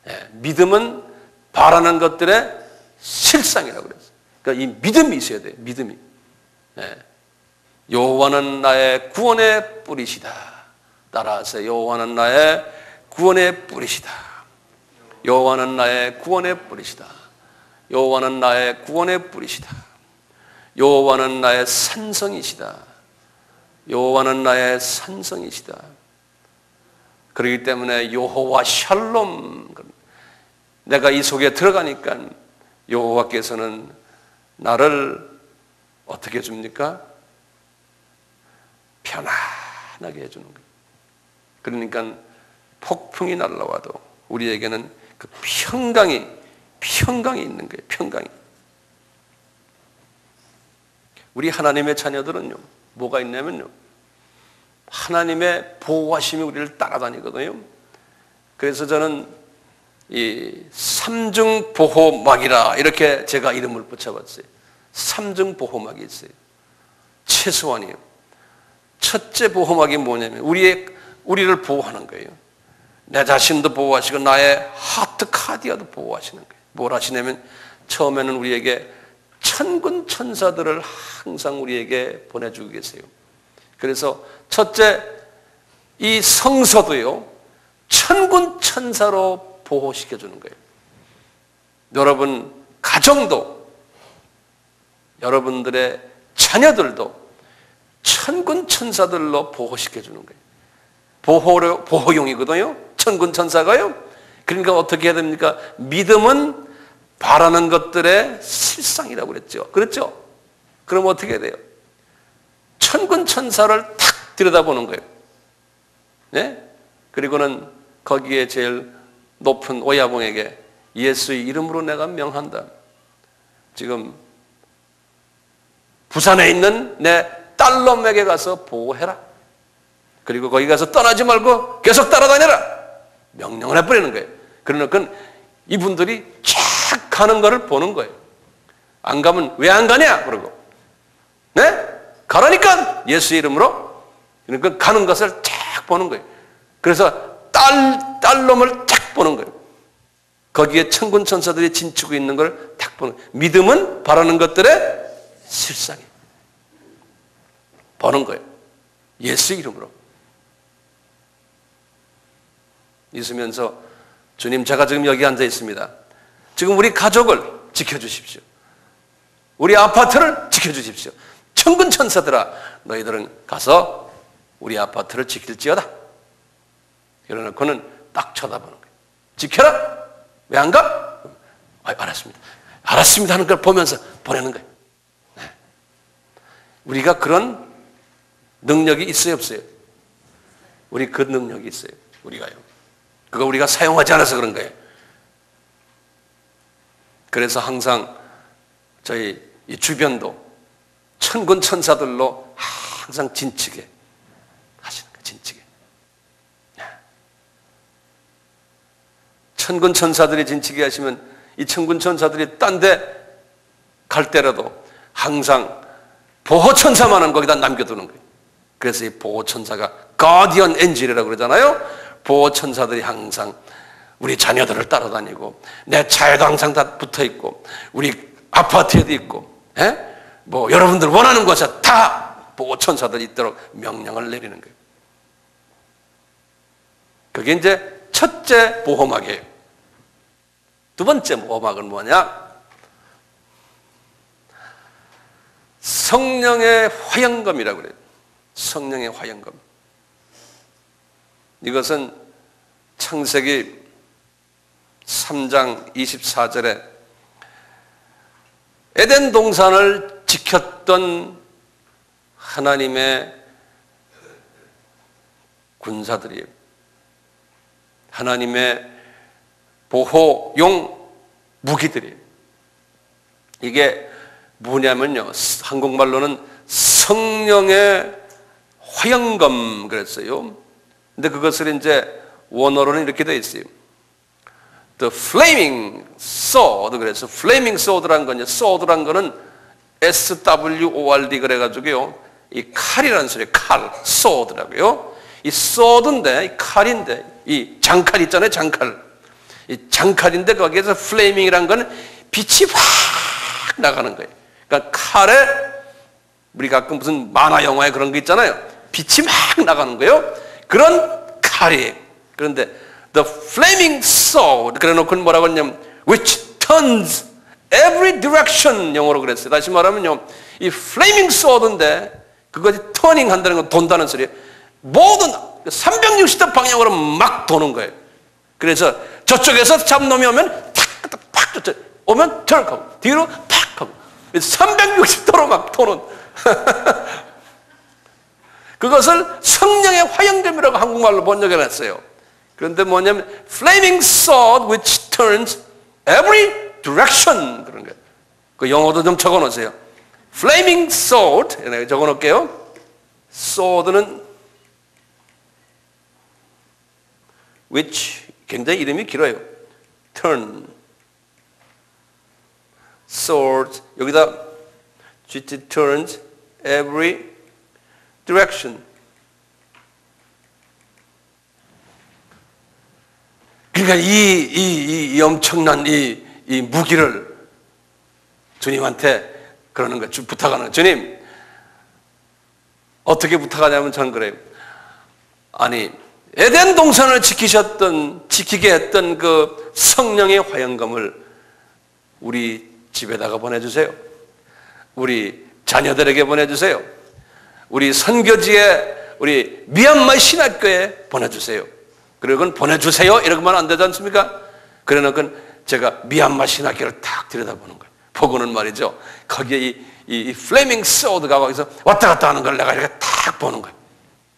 예, 믿음은 바라는 것들의 실상이라고 그랬어요. 그러니까 이 믿음이 있어야 돼요. 믿음이. 예. 여호와는 나의 구원의 뿌리시다. 따라하세요. 여호와는 나의 구원의 뿌리시다. 여호와는 나의 구원의 뿌리시다. 여호와는 나의 구원의 뿌리시다. 여호와는 나의 산성이시다. 여호와는 나의 산성이시다. 그렇기 때문에 여호와 샬롬, 내가 이 속에 들어가니까 여호와께서는 나를 어떻게 해줍니까? 편안하게 해주는 거예요. 그러니까 폭풍이 날라와도 우리에게는 그 평강이 있는 거예요. 평강이. 우리 하나님의 자녀들은요, 뭐가 있냐면요, 하나님의 보호하심이 우리를 따라다니거든요. 그래서 저는 이 삼중 보호막이라 이렇게 제가 이름을 붙여봤어요. 삼중 보호막이 있어요. 최소한이요. 첫째 보호막이 뭐냐면 우리를 보호하는 거예요. 내 자신도 보호하시고 나의 하트 카디아도 보호하시는 거예요. 뭘 하시냐면 처음에는 우리에게 천군 천사들을 항상 우리에게 보내주고 계세요. 그래서 첫째, 이 성서도요, 천군 천사로 보호시켜주는 거예요. 여러분 가정도, 여러분들의 자녀들도 천군 천사들로 보호시켜주는 거예요. 보호용이거든요. 천군 천사가요. 그러니까 어떻게 해야 됩니까? 믿음은 바라는 것들의 실상이라고 그랬죠. 그렇죠? 그럼 어떻게 해야 돼요? 천군 천사를 탁 들여다보는 거예요. 네? 그리고는 거기에 제일 높은 오야봉에게 예수의 이름으로 내가 명한다. 지금 부산에 있는 내 딸놈에게 가서 보호해라. 그리고 거기 가서 떠나지 말고 계속 따라다녀라. 명령을 해버리는 거예요. 그러니까 이분들이 쫙 가는 거를 보는 거예요. 안 가면 왜 안 가냐? 그러고. 네? 가라니까 예수 이름으로. 그러니까 가는 것을 쫙 보는 거예요. 그래서 딸놈을 쫙 보는 거예요. 거기에 천군 천사들이 진치고 있는 걸 딱 보는 거예요. 믿음은 바라는 것들의 실상이 보는 거예요. 예수 이름으로. 있으면서 주님, 제가 지금 여기 앉아 있습니다. 지금 우리 가족을 지켜주십시오. 우리 아파트를 지켜주십시오. 천군 천사들아, 너희들은 가서 우리 아파트를 지킬지어다. 이러놓고는 딱 쳐다보는 거예요. 지켜라. 왜 안 가? 알았습니다. 알았습니다 하는 걸 보면서 보내는 거예요. 네. 우리가 그런 능력이 있어요, 없어요? 우리 그 능력이 있어요. 우리가요. 그거 우리가 사용하지 않아서 그런 거예요. 그래서 항상 저희 이 주변도 천군 천사들로 항상 진치게 하시는 거예요. 진치게. 천군 천사들이 진치게 하시면 이 천군 천사들이 딴 데 갈 때라도 항상 보호 천사만은 거기다 남겨두는 거예요. 그래서 이 보호 천사가 가디언 엔젤이라고 그러잖아요. 보호 천사들이 항상 우리 자녀들을 따라다니고 내 차에도 항상 다 붙어 있고 우리 아파트에도 있고, 뭐 여러분들 원하는 곳에 다 보호 천사들이 있도록 명령을 내리는 거예요. 그게 이제 첫째 보호막이에요. 두 번째 보호막은 뭐냐? 성령의 화영검이라고 그래요. 성령의 화영검. 이것은 창세기 3장 24절에 에덴 동산을 지켰던 하나님의 군사들이에요. 하나님의 보호용 무기들이에요. 이게 뭐냐면요, 한국말로는 성령의 화영검 그랬어요. 근데 그것을 이제 원어로는 이렇게 되어 있어요. The flaming sword 그래서 flaming sword란 건요. sword란 거는 SWORD 그래가지고요. 이 칼이라는 소리예요. 칼, sword라고요. 이 sword인데, 이 칼인데, 이 장칼 있잖아요. 장칼. 이 장칼인데 거기에서 flaming이란 거는 빛이 확 나가는 거예요. 그러니까 칼에 우리 가끔 무슨 만화 영화에 그런 거 있잖아요. 빛이 막 나가는 거예요. 그런 칼이에요. 그런데 the flaming sword 그래놓고 뭐라고 했냐면 which turns every direction 영어로 그랬어요. 다시 말하면요, 이 flaming sword인데 그것이 turning 한다는 건 돈다는 소리예요. 모든 360도 방향으로 막 도는 거예요. 그래서 저쪽에서 잡놈이 오면 탁 저쪽 오면 털고 뒤로 팍 하고 360도로 막 도는 그것을 성령의 화영검이라고 한국말로 번역해놨어요. 그런데 뭐냐면 flaming sword which turns every direction 그런 거예요. 그 영어도 좀 적어놓으세요. flaming sword 이렇게 적어놓을게요. sword는 which 굉장히 이름이 길어요. turn sword 여기다 which turns every direction. 그러니까 이 엄청난 이 무기를 주님한테 그러는 거예요. 부탁하는 거예요. 주님, 어떻게 부탁하냐면 저는 그래요. 아니, 에덴 동산을 지키게 했던 그 성령의 화영검을 우리 집에다가 보내주세요. 우리 자녀들에게 보내주세요. 우리 선교지에 우리 미얀마 신학교에 보내주세요. 그리고 그건 보내주세요 이러면 안 되지 않습니까? 그러니까 제가 미얀마 신학교를 딱 들여다보는 거예요. 보고는 말이죠. 거기에 이 플레밍 소드가 거기서 왔다 갔다 하는 걸 내가 이렇게 딱 보는 거예요.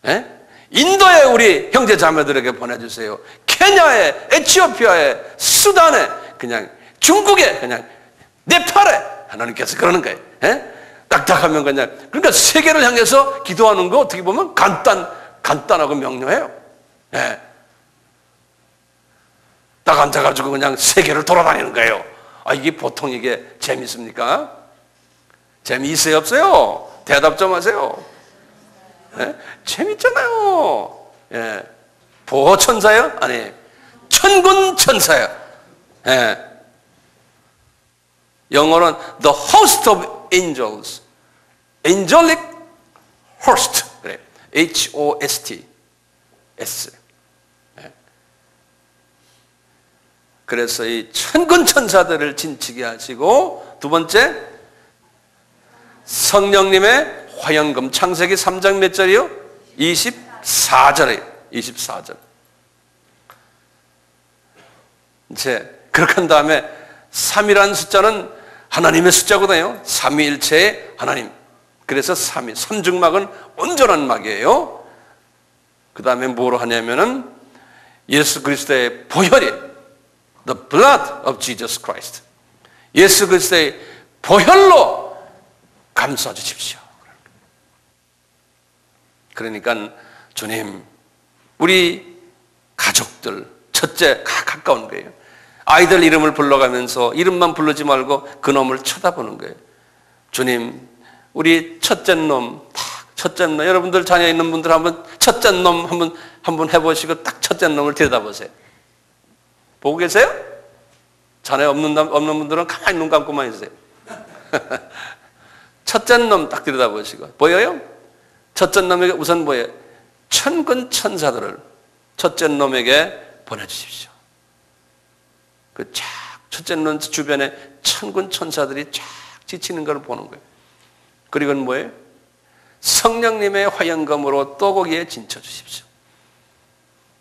예? 인도에 우리 형제 자매들에게 보내주세요. 케냐에, 에티오피아에, 수단에, 그냥 중국에, 그냥 네팔에 하나님께서 그러는 거예요. 예? 딱딱하면 그냥. 그러니까 세계를 향해서 기도하는 거 어떻게 보면 간단하고 명료해요. 예. 딱 앉아가지고 그냥 세계를 돌아다니는 거예요. 아, 이게 보통 이게 재밌습니까? 재미있어요, 없어요? 대답 좀 하세요. 예? 재밌잖아요. 예. 보호천사요? 아니, 천군천사요. 예. 영어로는 the host of angels, angelic host, 그래. H-O-S-T, S. 예. 그래서 이 천군천사들을 진치게 하시고, 두 번째, 성령님의 화영금. 창세기 3장 몇 절이요? 24절이에요. 24절. 이제 그렇게 한 다음에 3이라는 숫자는 하나님의 숫자거든요. 삼위일체의 하나님. 그래서 3위. 삼중막은 온전한 막이에요. 그 다음에 뭐로 하냐면은 예수 그리스도의 보혈이 The blood of Jesus Christ. 예수 그리스도의 보혈로 감싸 주십시오. 그러니까 주님, 우리 가족들 첫째 가까운 거예요. 아이들 이름을 불러가면서 이름만 부르지 말고 그놈을 쳐다보는 거예요. 주님, 우리 첫째 놈, 여러분들 자녀 있는 분들 한번 첫째 놈 한번 해보시고 딱 첫째 놈을 들여다보세요. 보고 계세요? 자녀 없는 분들은 가만히 눈 감고만 있으세요. 첫째 놈 딱 들여다보시고 보여요? 첫째 놈에게 우선 뭐예요? 천군 천사들을 첫째 놈에게 보내주십시오. 그 쫙 첫째 놈 주변에 천군 천사들이 쫙 지치는 걸 보는 거예요. 그리고 뭐예요? 성령님의 화영검으로 또 거기에 진쳐 주십시오.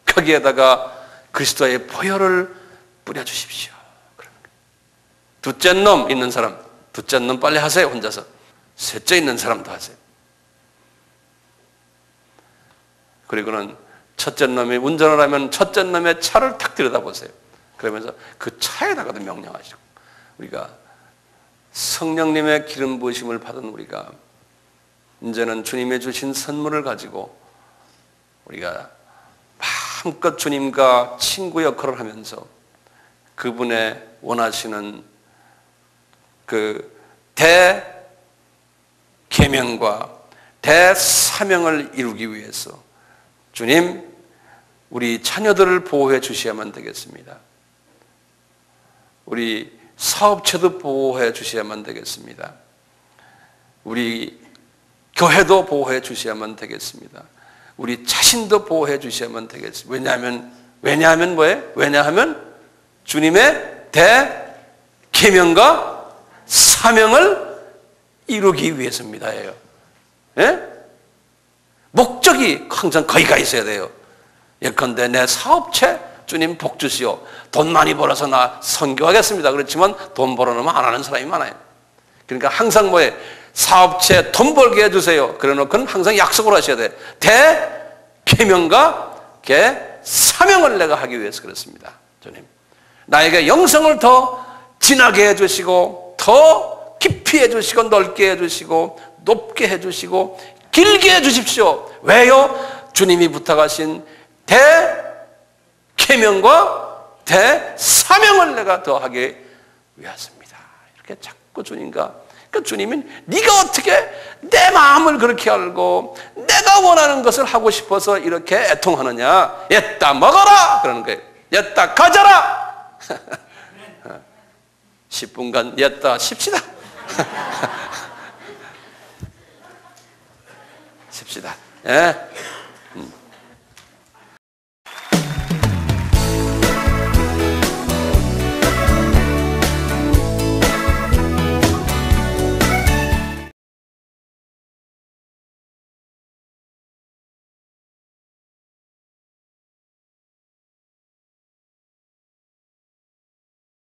거기에다가 그리스도의 보혈을 뿌려 주십시오. 둘째 놈 있는 사람, 둘째 놈 빨리 하세요. 혼자서. 셋째 있는 사람도 하세요. 그리고는 첫째 놈이 운전을 하면 첫째 놈의 차를 탁 들여다보세요. 그러면서 그 차에다가도 명령하시고, 우리가 성령님의 기름 부으심을 받은 우리가 이제는 주님의 주신 선물을 가지고 우리가 마음껏 주님과 친구 역할을 하면서 그분의 원하시는 그 대계명과 대사명을 이루기 위해서 주님, 우리 자녀들을 보호해 주셔야만 되겠습니다. 우리 사업체도 보호해 주셔야만 되겠습니다. 우리 교회도 보호해 주셔야만 되겠습니다. 우리 자신도 보호해 주셔야만 되겠습니다. 왜냐하면 뭐예요? 왜냐하면 주님의 대계명과 사명을 이루기 위해서입니다. 예? 목적이 항상 거기가 있어야 돼요. 예컨대 내 사업체 주님 복 주시오. 돈 많이 벌어서 나 선교하겠습니다. 그렇지만 돈 벌어놓으면 안 하는 사람이 많아요. 그러니까 항상 뭐예요? 사업체 돈 벌게 해주세요. 그래놓고는 항상 약속을 하셔야 돼. 대계명과 사명을 내가 하기 위해서 그렇습니다. 주님, 나에게 영성을 더 진하게 해주시고 더 깊이 해주시고 넓게 해주시고 높게 해주시고 길게 해주십시오. 왜요? 주님이 부탁하신 대계명과 대사명을 내가 더하기 위해서입니다. 이렇게 자꾸 주님과, 그러니까 주님은 네가 어떻게 내 마음을 그렇게 알고 내가 원하는 것을 하고 싶어서 이렇게 애통하느냐. 옛다 먹어라 그러는 거예요. 옛다 가져라. 10분간 옛다 쉽시다. 쉽시다. 예?